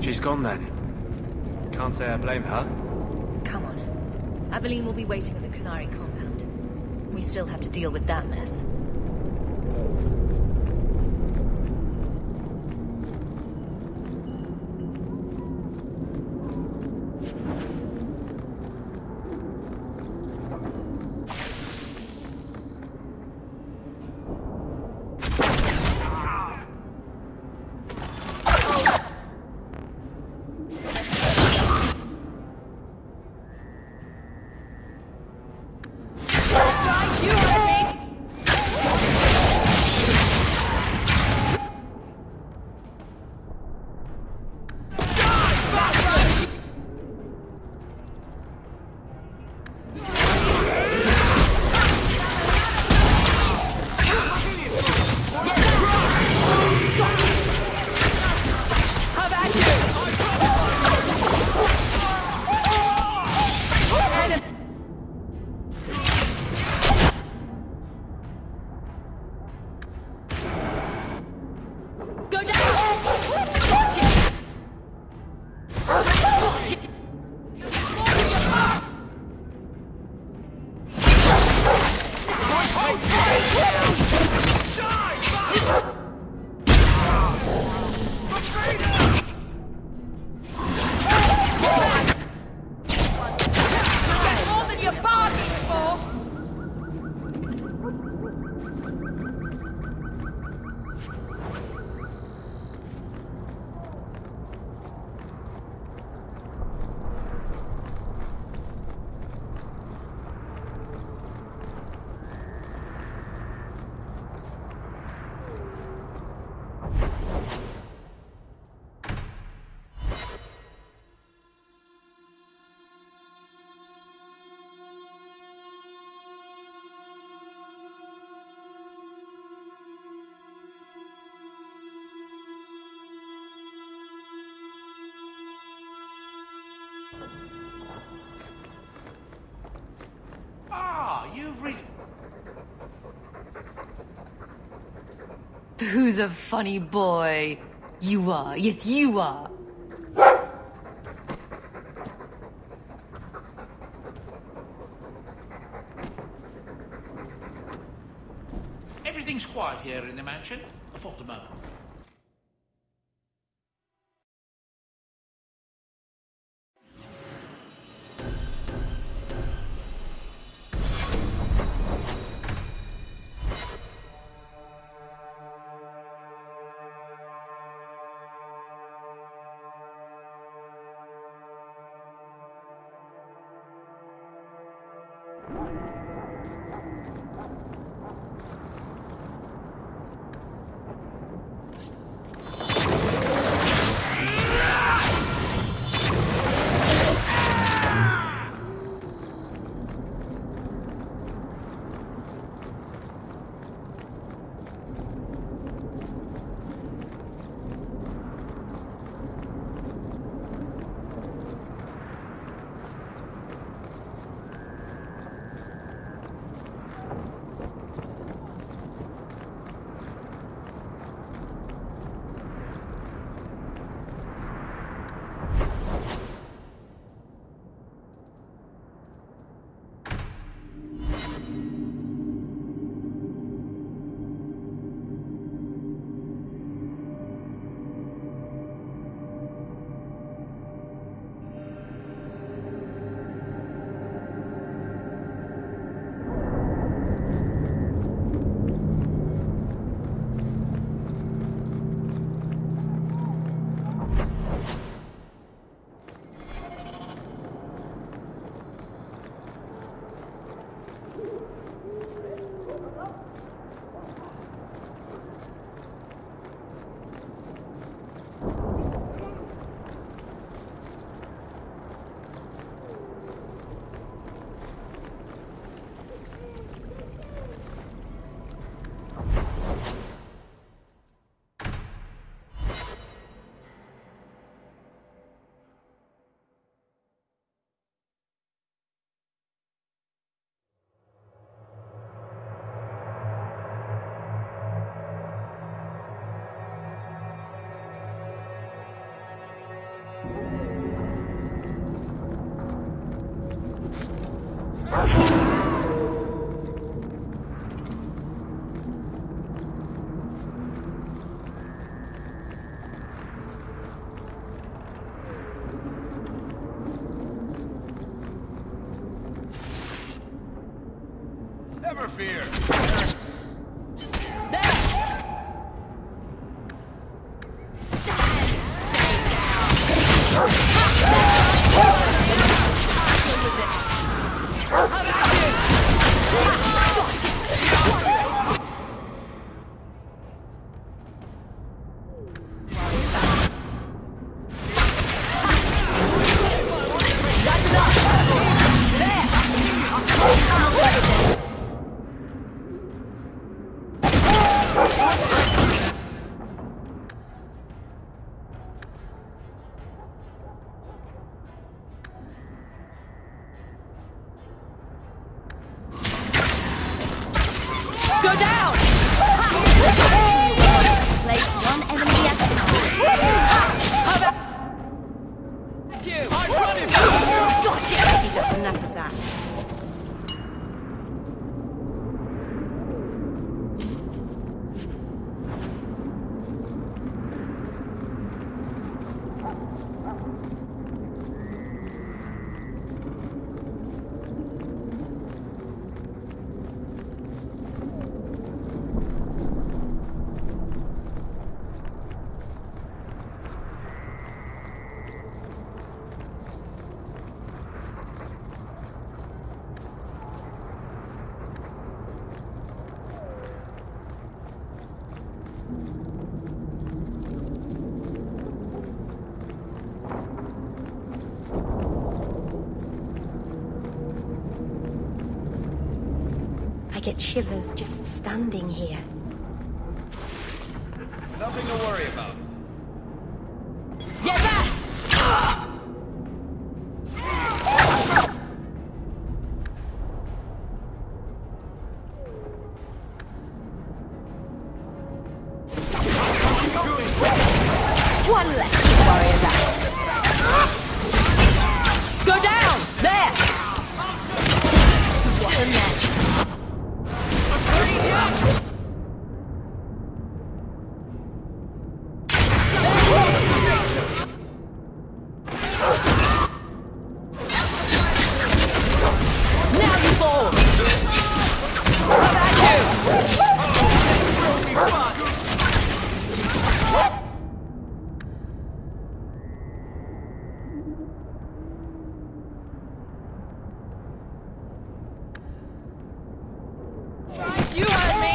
She's gone then. Can't say I blame her. Come on. Aveline will be waiting at the Canary compound. We still have to deal with that mess. Ah, you've Who's a funny boy? You are. Yes, you are. Everything's quiet here in the mansion. For the moment. Never fear. Go down! Place one enemy at the I'm running! Gotcha! That's enough of that. I get shivers just standing here. Nothing to worry about. Get back! One less to worry about. Go down! There! What a mess. Now you fall! How about you? You heard me!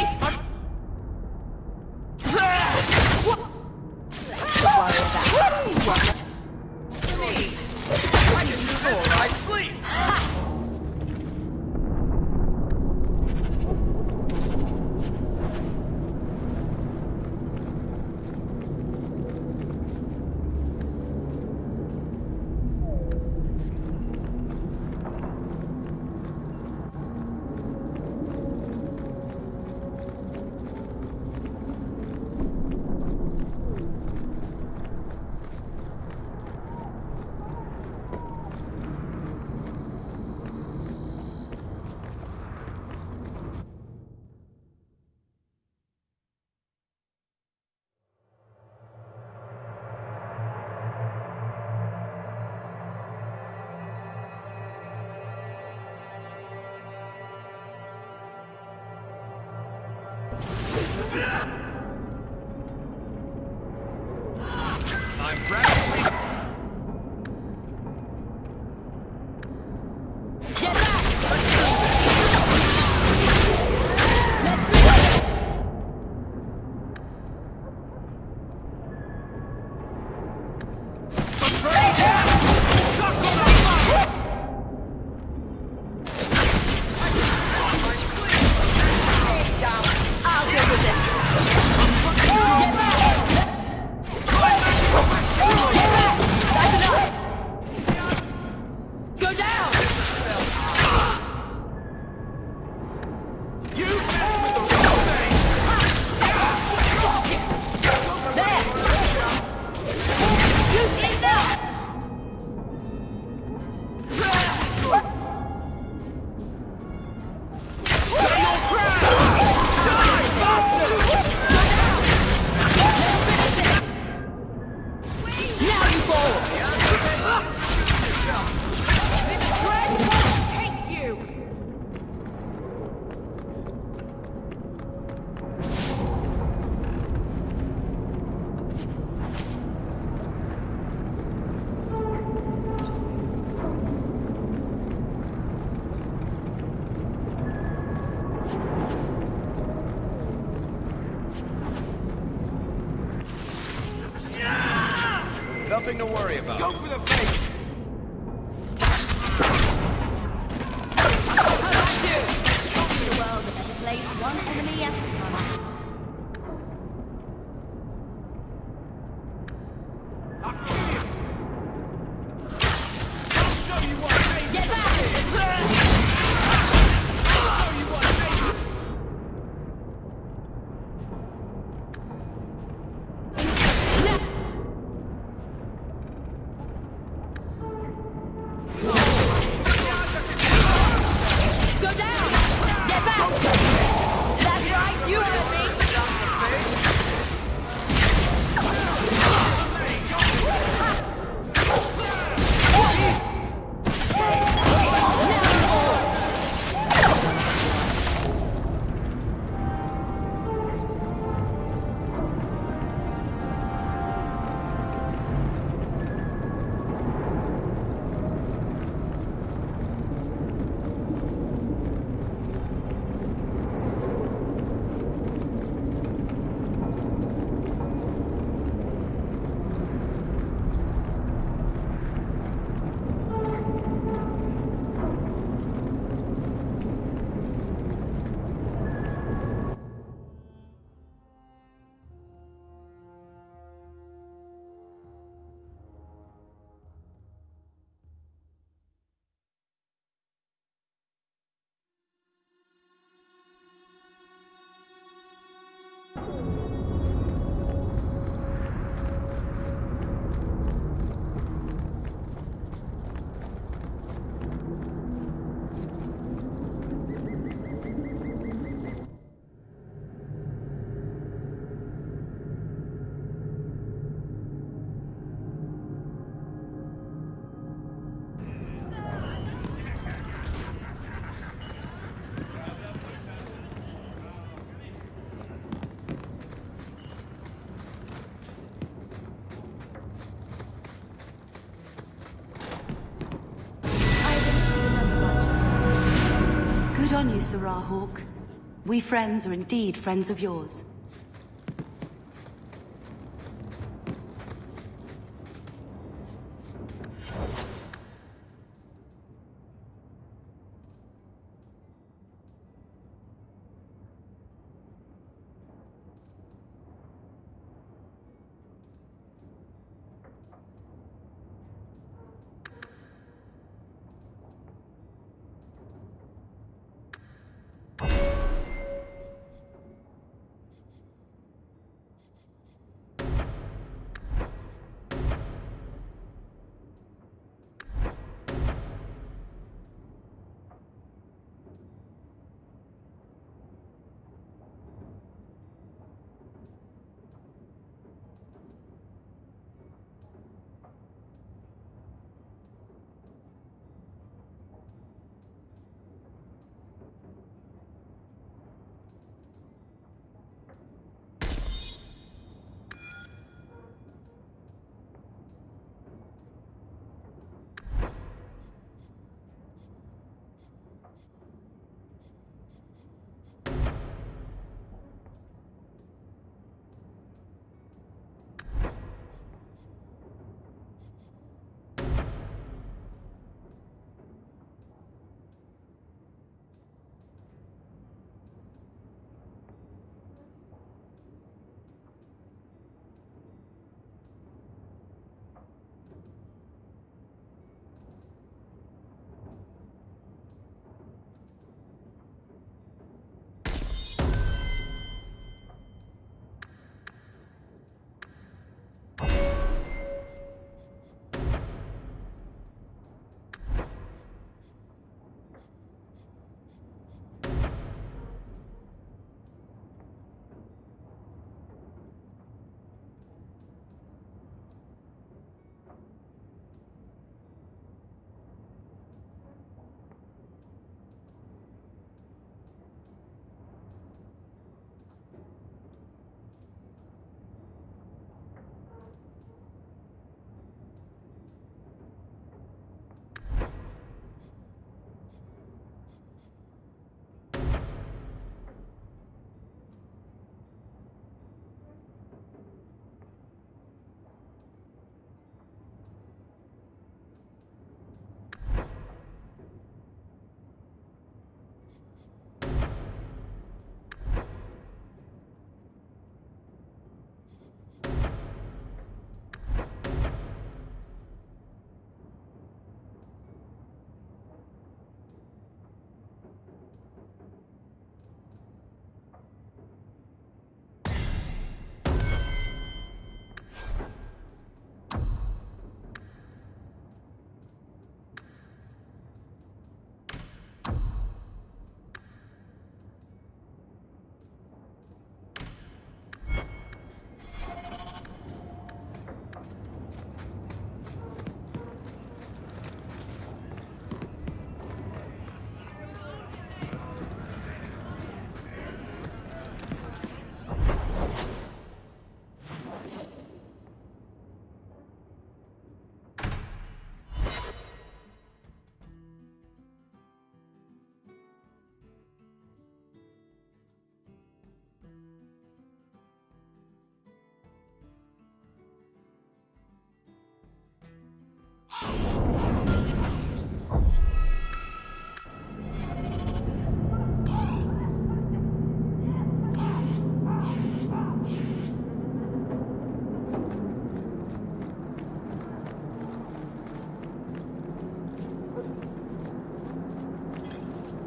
I'm practically... Get back! I'll deal with this. Get back! That's enough! Go down! You messed with the wrong thing! There! You see now! Now you fall! Hate you! Nothing to worry about. Go for the face! The world a better place, one enemy at a time. Get back! on you, Sarah Hawk. We friends are indeed friends of yours.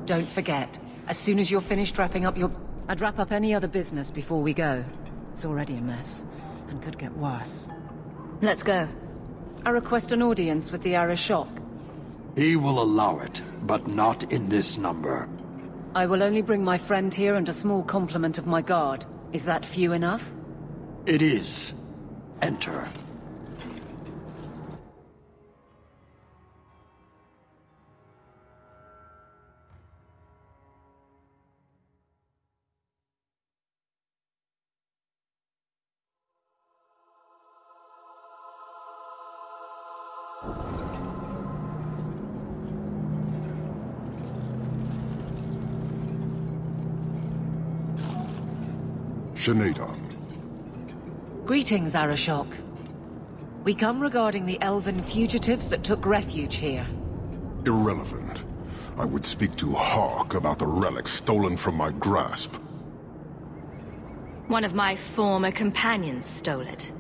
Don't forget, as soon as you're finished wrapping up I'd wrap up any other business before we go. It's already a mess, and could get worse. Let's go. I request an audience with the Arishok. He will allow it, but not in this number. I will only bring my friend here and a small complement of my guard. Is that few enough? It is. Enter. Shanada. Greetings, Arashok. We come regarding the elven fugitives that took refuge here. Irrelevant. I would speak to Hawk about the relic stolen from my grasp. One of my former companions stole it.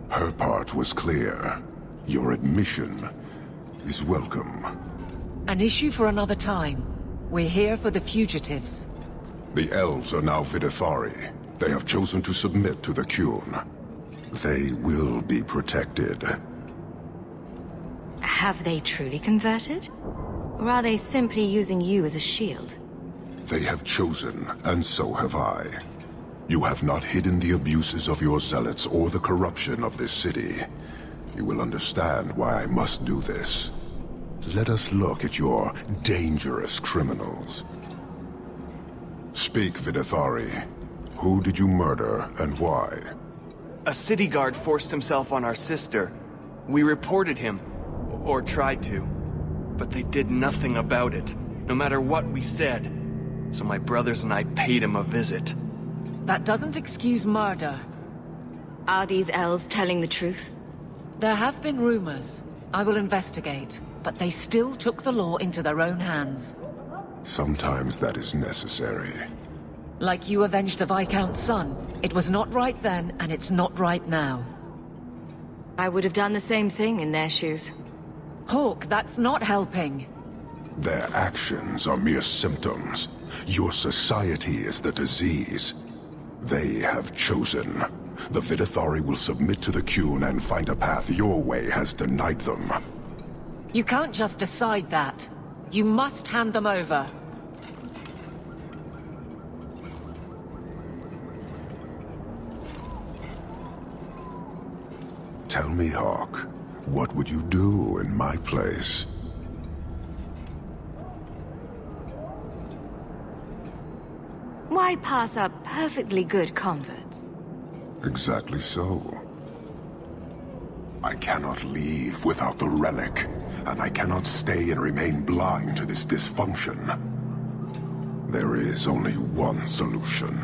Her part was clear. Your admission is welcome. An issue for another time. We're here for the fugitives. The elves are now Vidithari. They have chosen to submit to the Qun. They will be protected. Have they truly converted? Or are they simply using you as a shield? They have chosen, and so have I. You have not hidden the abuses of your zealots or the corruption of this city. You will understand why I must do this. Let us look at your dangerous criminals. Speak, Vidithari. Who did you murder, and why? A city guard forced himself on our sister. We reported him, or tried to. But they did nothing about it, no matter what we said. So my brothers and I paid him a visit. That doesn't excuse murder. Are these elves telling the truth? There have been rumors. I will investigate, but they still took the law into their own hands. Sometimes that is necessary. Like you avenged the Viscount's son. It was not right then, and it's not right now. I would have done the same thing in their shoes. Hawk, that's not helping. Their actions are mere symptoms. Your society is the disease. They have chosen. The Vidithari will submit to the Qun and find a path your way has denied them. You can't just decide that. You must hand them over. Tell me, Hawk, what would you do in my place? Why pass up perfectly good converts? Exactly so. I cannot leave without the relic, and I cannot stay and remain blind to this dysfunction. There is only one solution.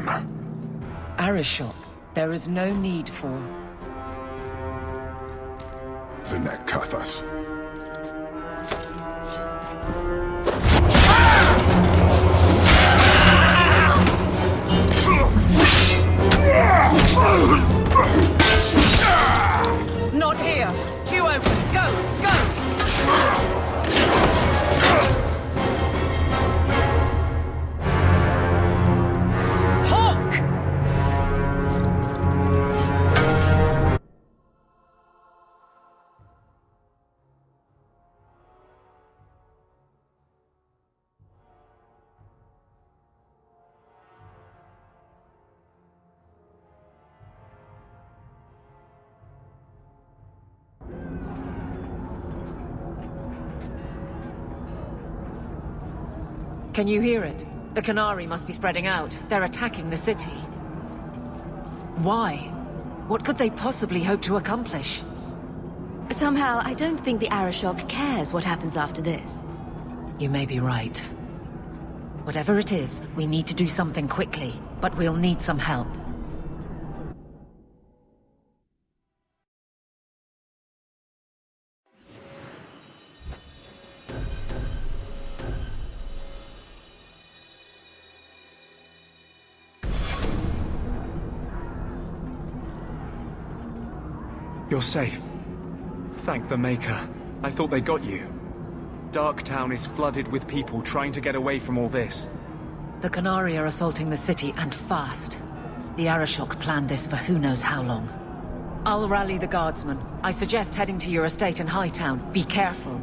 Arashok, there is no need for... Vinek Kathas. Not here! Two open! Go! Go! Hawk! Can you hear it? The Qunari must be spreading out. They're attacking the city. Why? What could they possibly hope to accomplish? Somehow, I don't think the Arashok cares what happens after this. You may be right. Whatever it is, we need to do something quickly, but we'll need some help. You're safe. Thank the Maker. I thought they got you. Darktown is flooded with people trying to get away from all this. The Qunari are assaulting the city, and fast. The Arashok planned this for who knows how long. I'll rally the guardsmen. I suggest heading to your estate in Hightown. Be careful.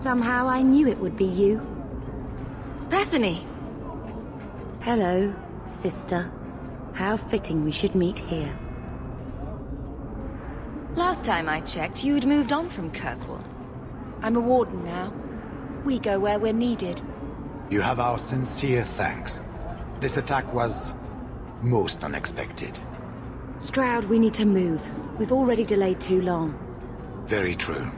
Somehow I knew it would be you. Bethany! Hello, sister. How fitting we should meet here. Last time I checked, you'd moved on from Kirkwall. I'm a warden now. We go where we're needed. You have our sincere thanks. This attack was most unexpected. Stroud, we need to move. We've already delayed too long. Very true.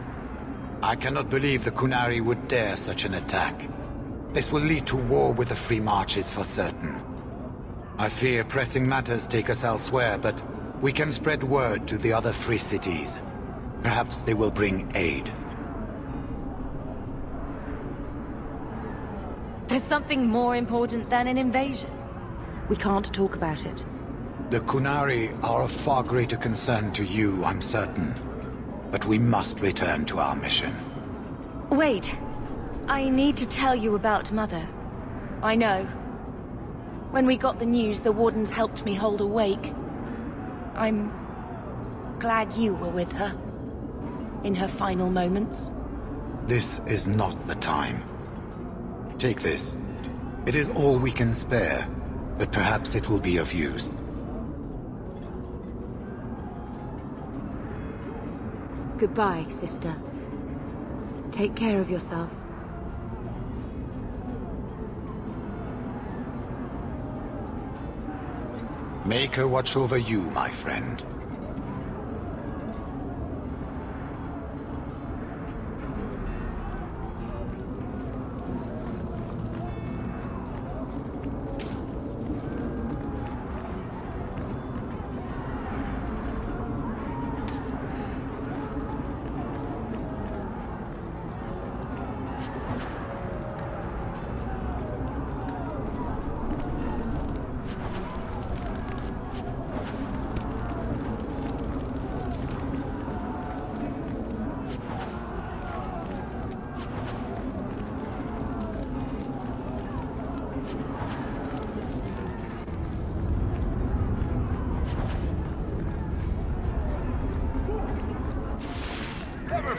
I cannot believe the Qunari would dare such an attack. This will lead to war with the Free Marches for certain. I fear pressing matters take us elsewhere, but we can spread word to the other free cities. Perhaps they will bring aid. There's something more important than an invasion. We can't talk about it. The Qunari are of far greater concern to you, I'm certain. But we must return to our mission. Wait. I need to tell you about Mother. I know. When we got the news, the wardens helped me hold awake. I'm glad you were with her. In her final moments. This is not the time. Take this. It is all we can spare, but perhaps it will be of use. Goodbye, sister. Take care of yourself. Make her watch over you, my friend.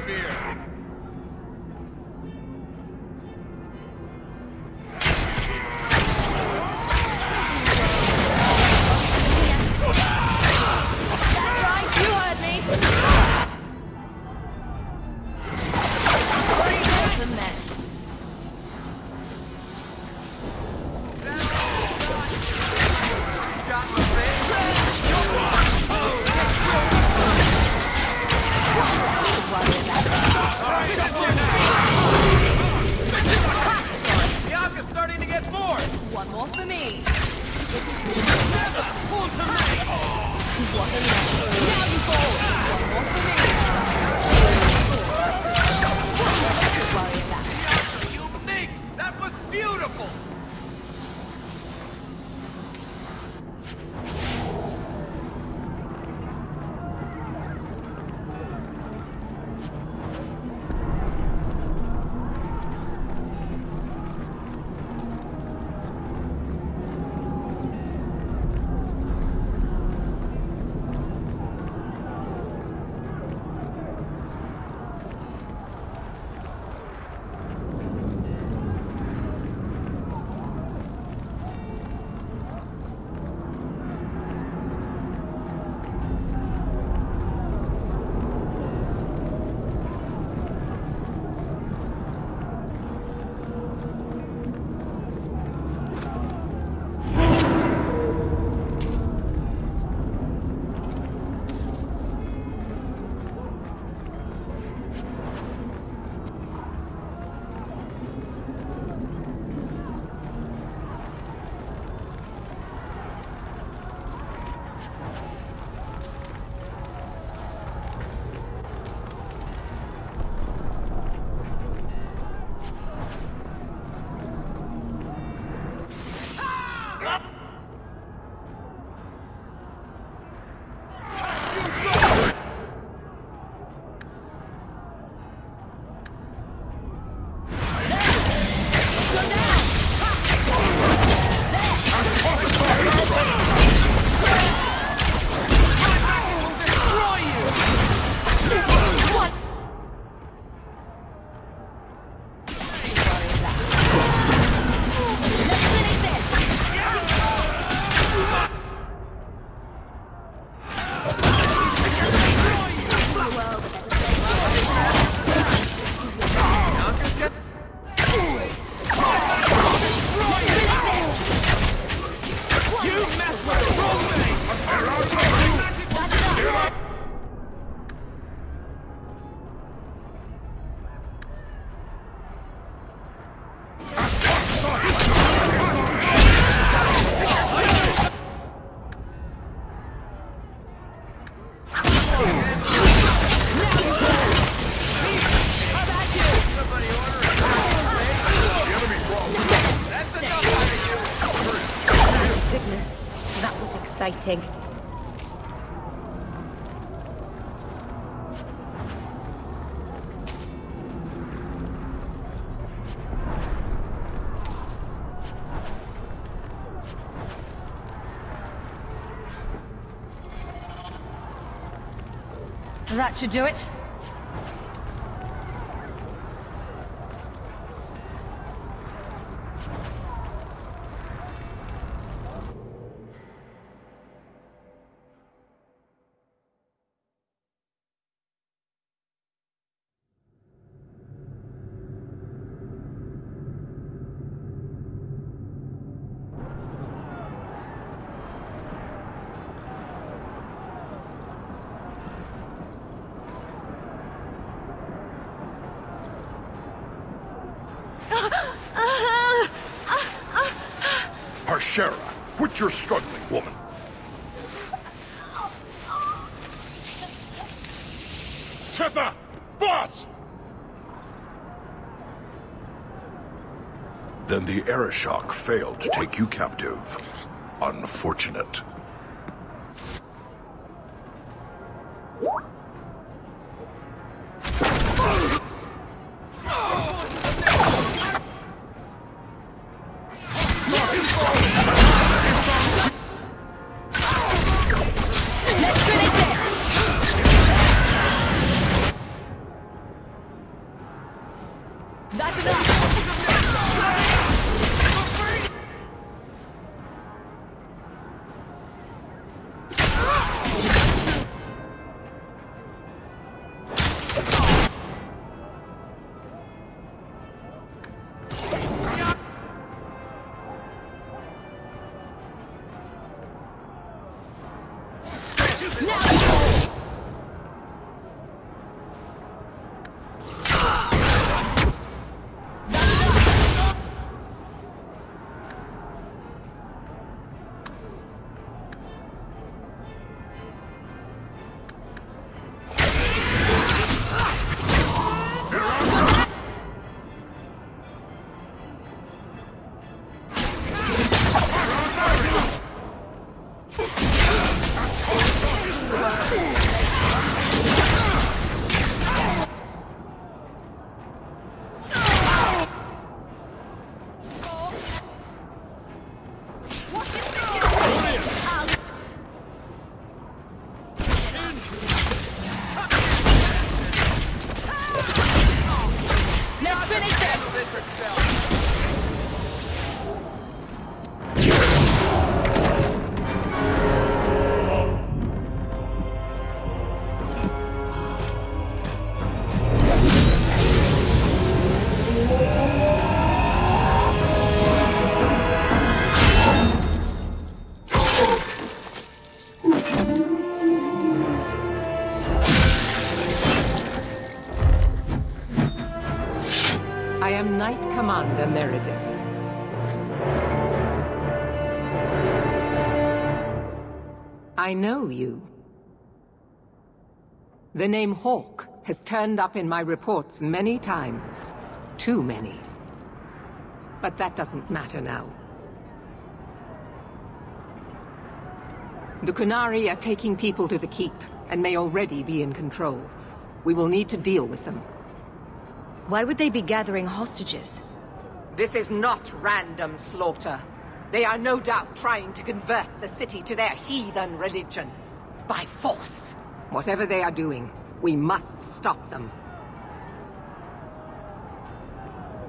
fear. That's right, you heard me. There's a mess. Bianca's starting to get bored. One more for me. Never pull to me. What a mess. Now you fall. One more for me. Don't worry about it. Bianca, you think that was beautiful. Exciting. That should do it. Harshera, quit your struggling, woman. Tetha! Boss! Then the Arishok failed to take you captive. Unfortunate. am Knight Commander Meredith. I know you. The name Hawk has turned up in my reports many times. Too many. But that doesn't matter now. The Qunari are taking people to the Keep, and may already be in control. We will need to deal with them. Why would they be gathering hostages? This is not random slaughter. They are no doubt trying to convert the city to their heathen religion. By force. Whatever they are doing, we must stop them.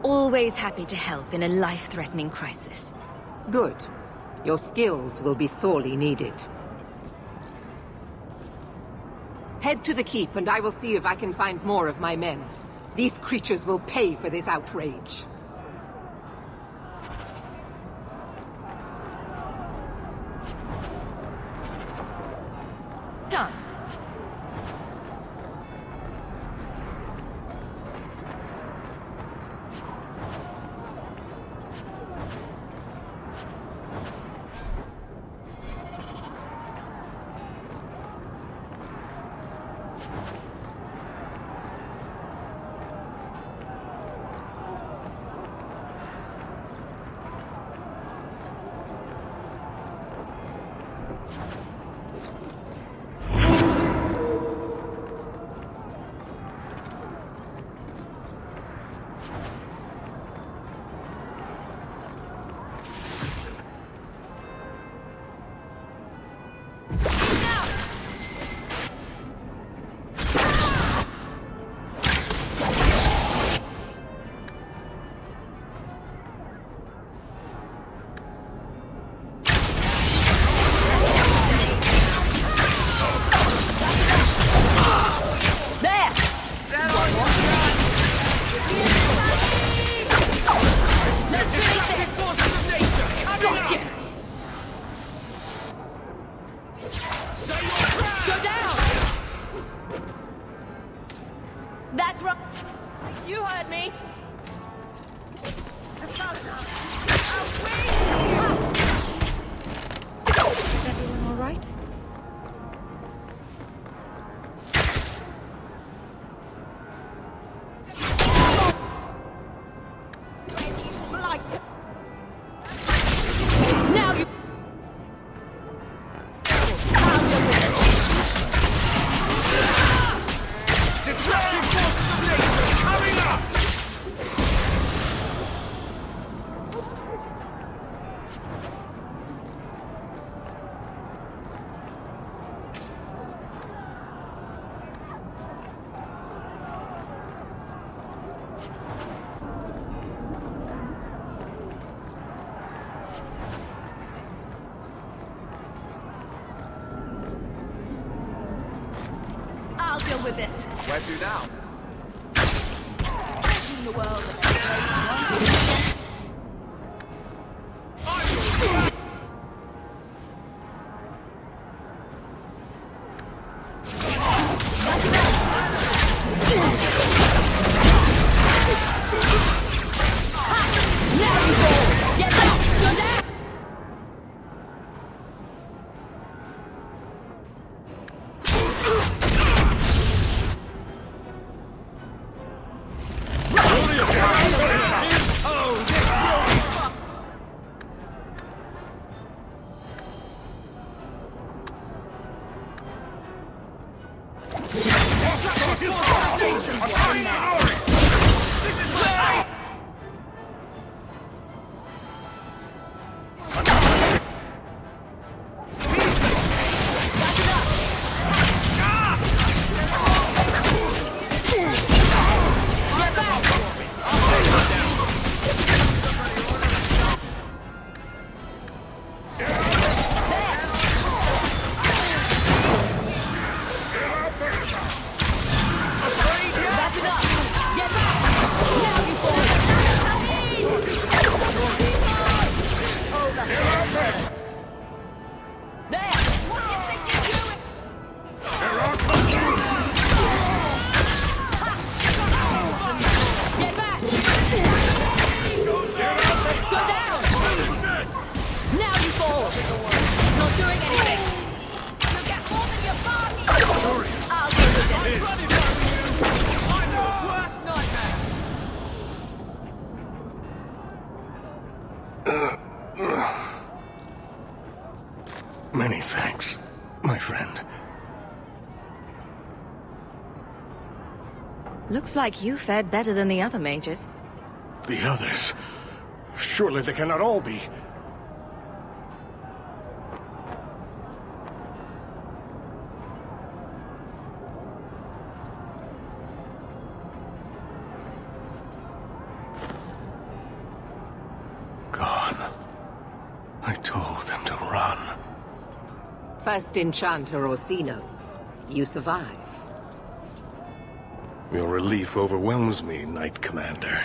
Always happy to help in a life-threatening crisis. Good. Your skills will be sorely needed. Head to the Keep and I will see if I can find more of my men. These creatures will pay for this outrage. Done. That's right. You heard me. That's not enough. Is everyone all right? Now you. Disruptive forces of nature coming up! I'll deal with this. Where to now? In the world of exploration. That's enough. Looks like you fared better than the other mages. The others? Surely they cannot all be. Gone. I told them to run. First Enchanter Orsino. You survive. Your relief overwhelms me, Knight Commander.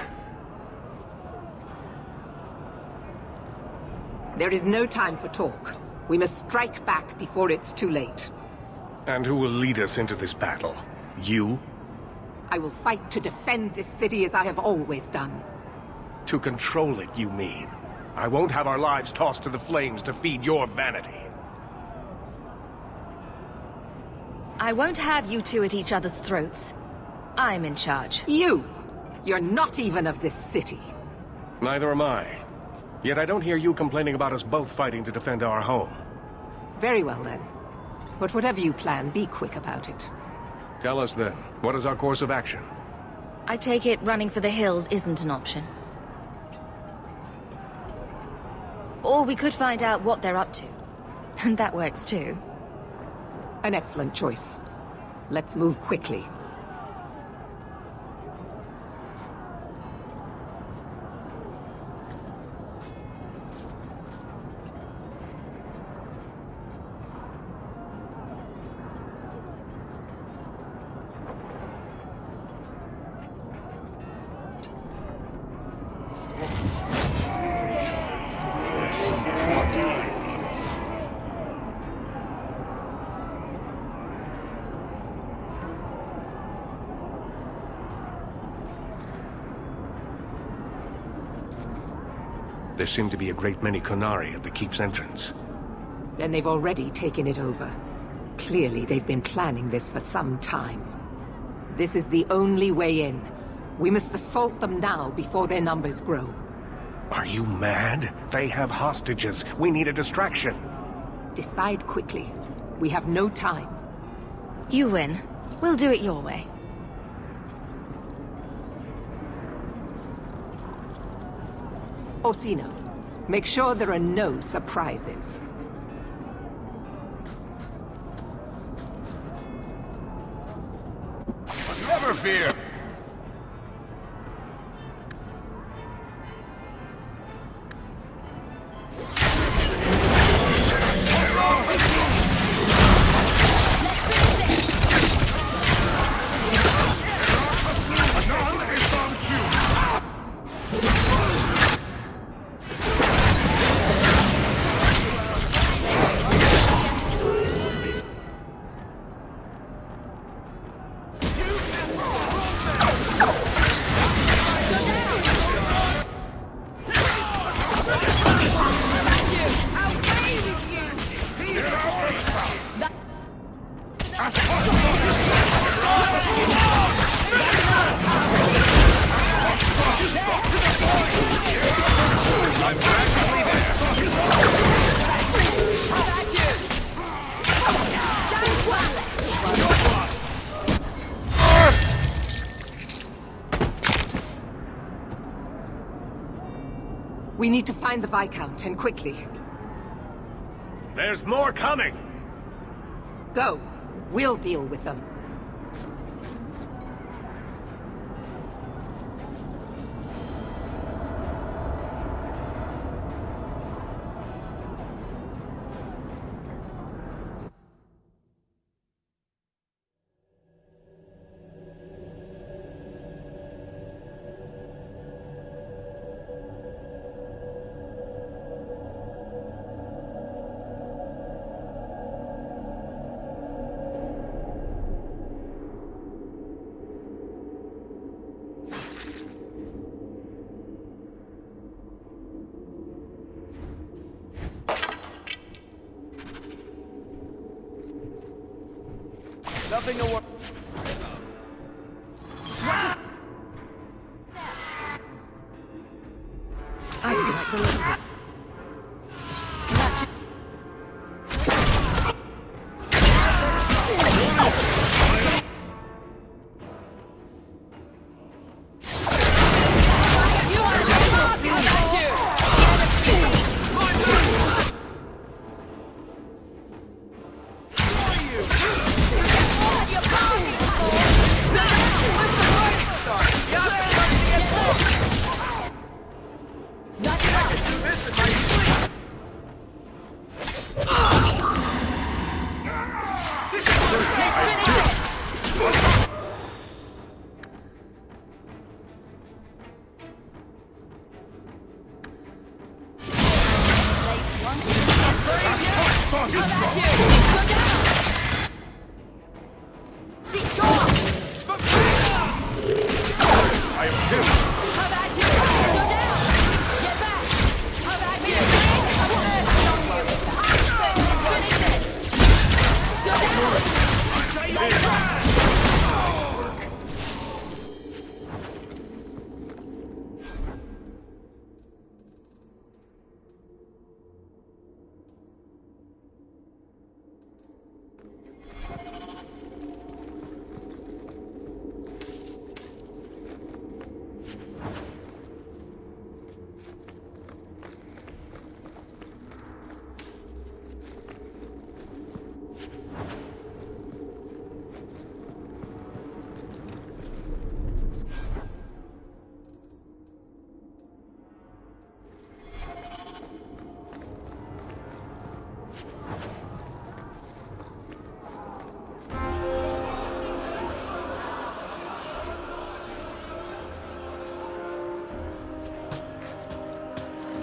There is no time for talk. We must strike back before it's too late. And who will lead us into this battle? You? I will fight to defend this city as I have always done. To control it, you mean? I won't have our lives tossed to the flames to feed your vanity. I won't have you two at each other's throats. I'm in charge. You! You're not even of this city. Neither am I. Yet I don't hear you complaining about us both fighting to defend our home. Very well then. But whatever you plan, be quick about it. Tell us then, what is our course of action? I take it running for the hills isn't an option. Or we could find out what they're up to. And that works too. An excellent choice. Let's move quickly. There seem to be a great many Kunari at the keep's entrance. Then they've already taken it over. Clearly, they've been planning this for some time. This is the only way in. We must assault them now before their numbers grow. Are you mad? They have hostages. We need a distraction. Decide quickly. We have no time. You win. We'll do it your way. Orsino, make sure there are no surprises. Never fear! We need to find the Viscount, and quickly. There's more coming! Go. We'll deal with them. Nothing to worry. I don't like the look of it.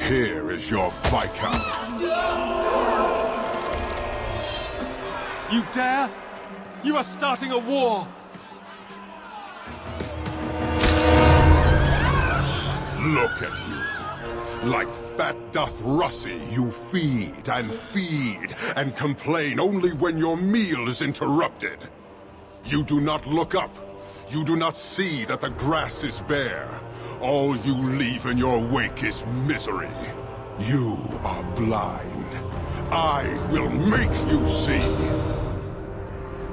Here is your Viscount. You dare? You are starting a war! Look at you. Like fat doth Russie, you feed and complain only when your meal is interrupted. You do not look up. You do not see that the grass is bare. All you leave in your wake is misery. You are blind. I will make you see.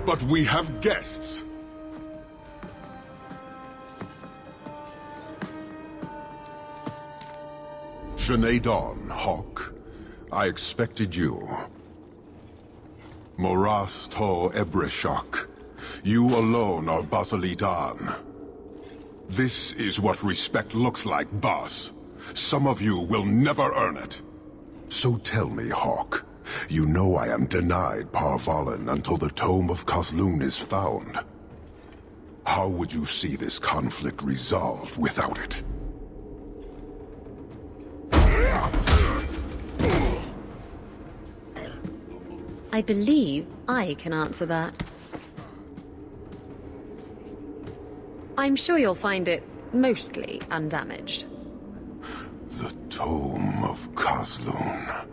But we have guests. Sinead Dawn, Hawk. I expected you. Moras to Ebreshok. You alone are Basilidan. This is what respect looks like, boss. Some of you will never earn it. So tell me, Hawk. You know I am denied Parvalin until the Tome of Kozlun is found. How would you see this conflict resolved without it? I believe I can answer that. I'm sure you'll find it mostly undamaged. The Tome of Kozlun.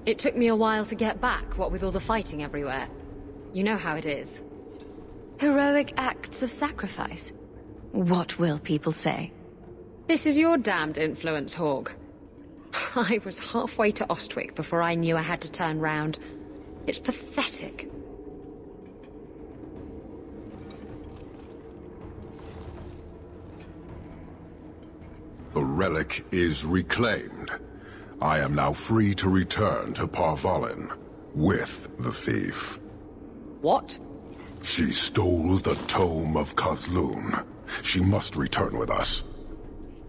It took me a while to get back, what with all the fighting everywhere. You know how it is. Heroic acts of sacrifice. What will people say? This is your damned influence, Hawk. I was halfway to Ostwick before I knew I had to turn round. It's pathetic. The relic is reclaimed. I am now free to return to Parvalin with the thief. What? She stole the Tome of Kozlun. She must return with us.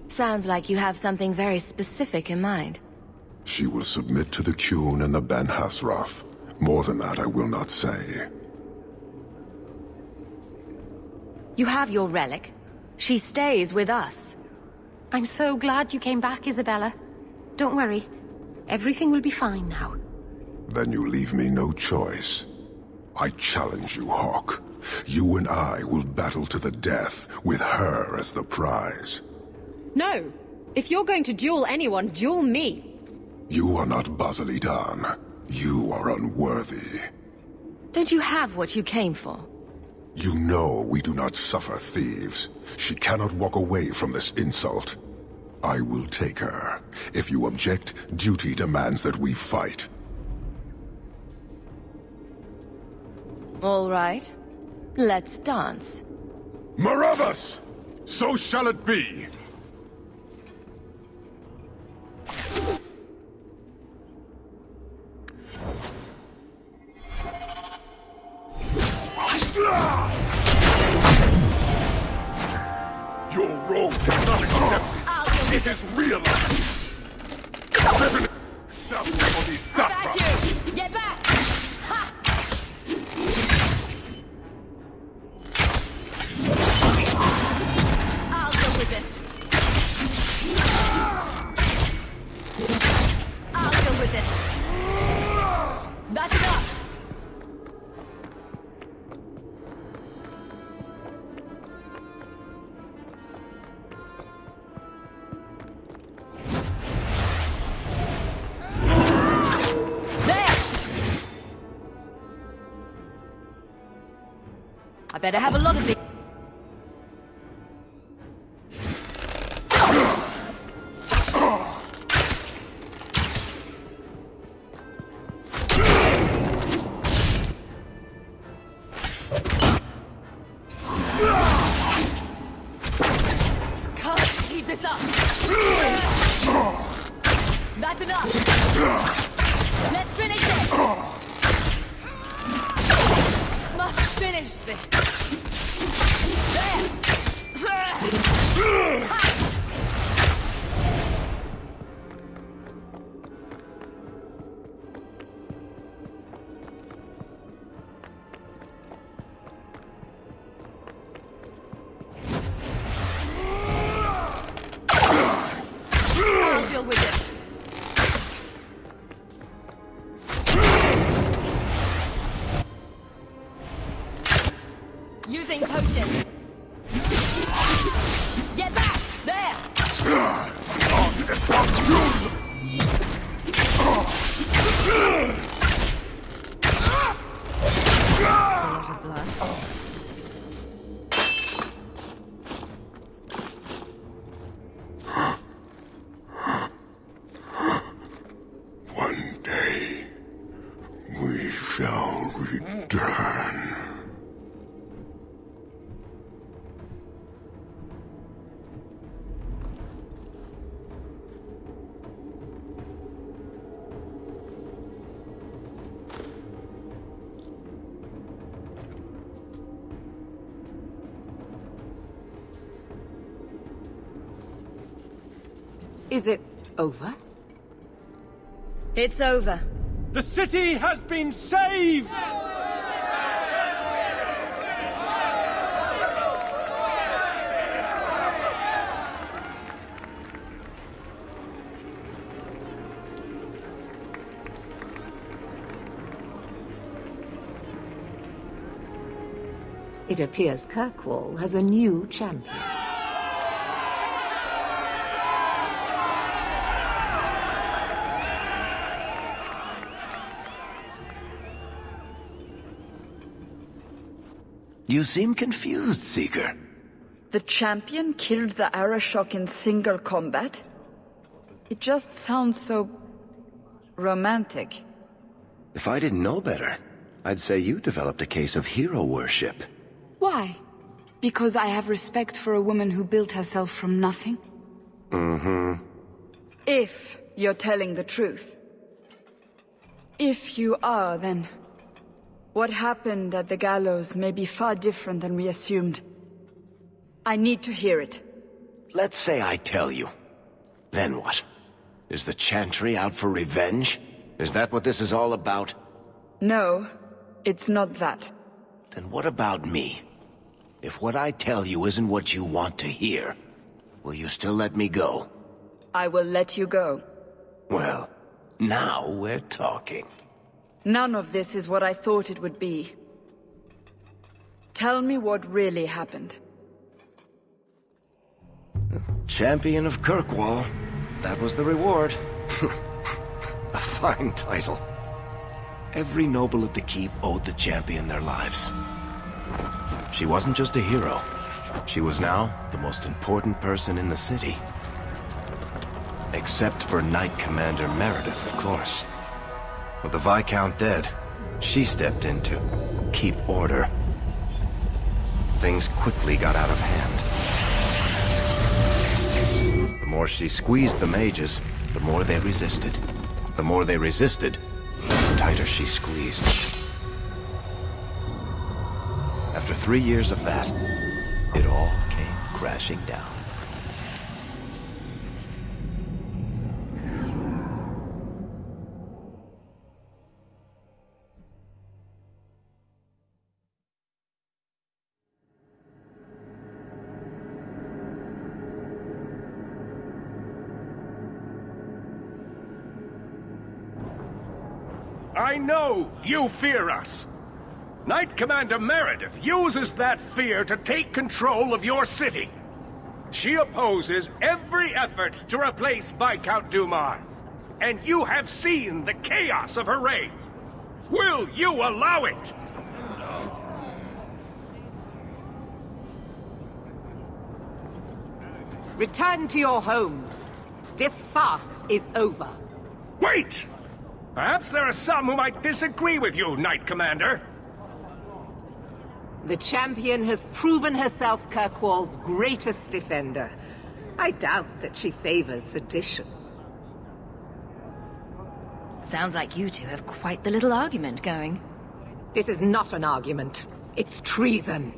Sounds like you have something very specific in mind. She will submit to the Qun and the Ben Hasraf. More than that, I will not say. You have your relic. She stays with us. I'm so glad you came back, Isabella. Don't worry. Everything will be fine now. Then you leave me no choice. I challenge you, Hawk. You and I will battle to the death, with her as the prize. No! If you're going to duel anyone, duel me! You are not Basilidan. You are unworthy. Don't you have what you came for? You know we do not suffer thieves. She cannot walk away from this insult. I will take her. If you object, duty demands that we fight. All right. Let's dance. Marathas! So shall it be! Your role is not accepted. It is realized. I got you! Get back! Ha! I'll go with this. I'll go with this. That's enough! I better have a lot of these. Can't keep this up. That's enough. Let's finish this. Must finish this. I'll deal with this. position. Get back! There! One day, we shall return. Is it over? It's over. The city has been saved! It appears Kirkwall has a new champion. You seem confused, Seeker. The champion killed the Arashok in single combat? It just sounds so... romantic. If I didn't know better, I'd say you developed a case of hero worship. Why? Because I have respect for a woman who built herself from nothing? Mm-hmm. If you're telling the truth. If you are, then... what happened at the gallows may be far different than we assumed. I need to hear it. Let's say I tell you. Then what? Is the Chantry out for revenge? Is that what this is all about? No, it's not that. Then what about me? If what I tell you isn't what you want to hear, will you still let me go? I will let you go. Well, now we're talking. None of this is what I thought it would be. Tell me what really happened. Champion of Kirkwall. That was the reward. A fine title. Every noble at the keep owed the champion their lives. She wasn't just a hero. She was now the most important person in the city. Except for Knight Commander Meredith, of course. With the Viscount dead, she stepped in to keep order. Things quickly got out of hand. The more she squeezed the mages, the more they resisted. The more they resisted, the tighter she squeezed. After 3 years of that, it all came crashing down. I know you fear us. Knight Commander Meredith uses that fear to take control of your city. She opposes every effort to replace Viscount Dumar. And you have seen the chaos of her reign. Will you allow it? Return to your homes. This farce is over. Wait! Perhaps there are some who might disagree with you, Knight Commander. The champion has proven herself Kirkwall's greatest defender. I doubt that she favors sedition. Sounds like you two have quite the little argument going. This is not an argument. It's treason.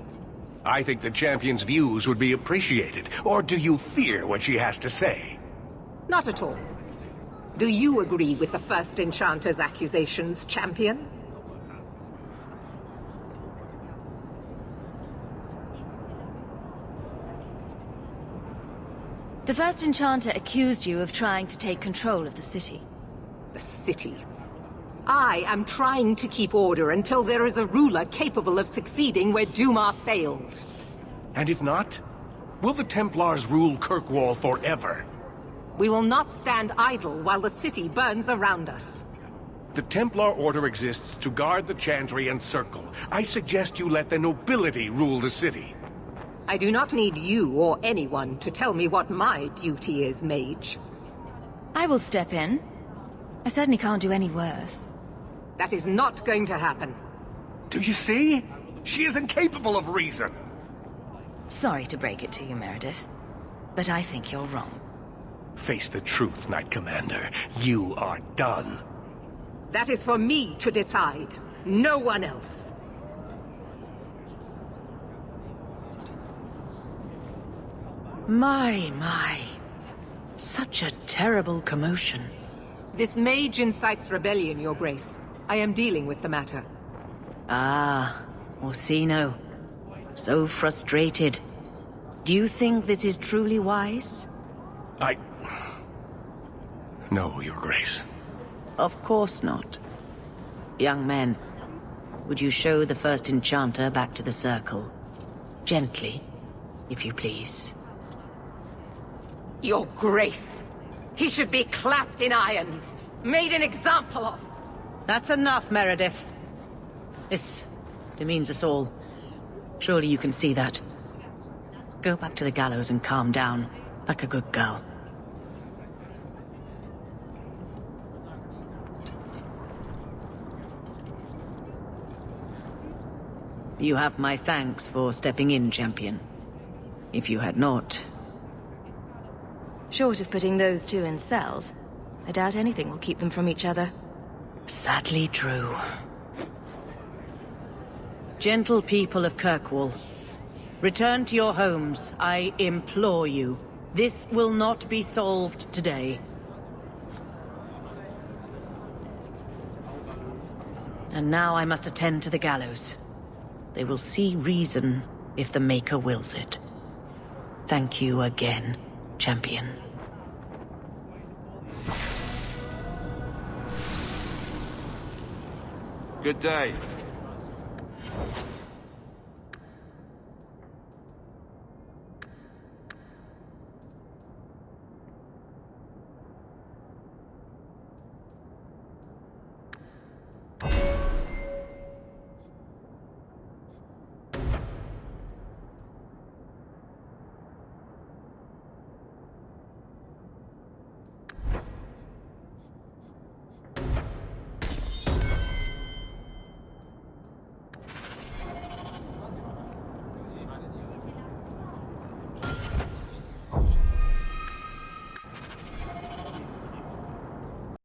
I think the champion's views would be appreciated. Or do you fear what she has to say? Not at all. Do you agree with the First Enchanter's accusations, champion? The First Enchanter accused you of trying to take control of the city. The city? I am trying to keep order until there is a ruler capable of succeeding where Dumar failed. And if not, will the Templars rule Kirkwall forever? We will not stand idle while the city burns around us. The Templar Order exists to guard the Chantry and Circle. I suggest you let the nobility rule the city. I do not need you or anyone to tell me what my duty is, Mage. I will step in. I certainly can't do any worse. That is not going to happen. Do you see? She is incapable of reason. Sorry to break it to you, Meredith, but I think you're wrong. Face the truth, Knight Commander. You are done. That is for me to decide, no one else. My. Such a terrible commotion. This mage incites rebellion, Your Grace. I am dealing with the matter. Ah, Orsino. So frustrated. Do you think this is truly wise? No, Your Grace. Of course not. Young men, would you show the first enchanter back to the circle? Gently, if you please. Your Grace! He should be clapped in irons, made an example of! That's enough, Meredith. This demeans us all. Surely you can see that. Go back to the gallows and calm down, like a good girl. You have my thanks for stepping in, champion. If you had not... Short of putting those two in cells, I doubt anything will keep them from each other. Sadly true. Gentle people of Kirkwall, return to your homes, I implore you. This will not be solved today. And now I must attend to the gallows. They will see reason if the Maker wills it. Thank you again, champion. Good day.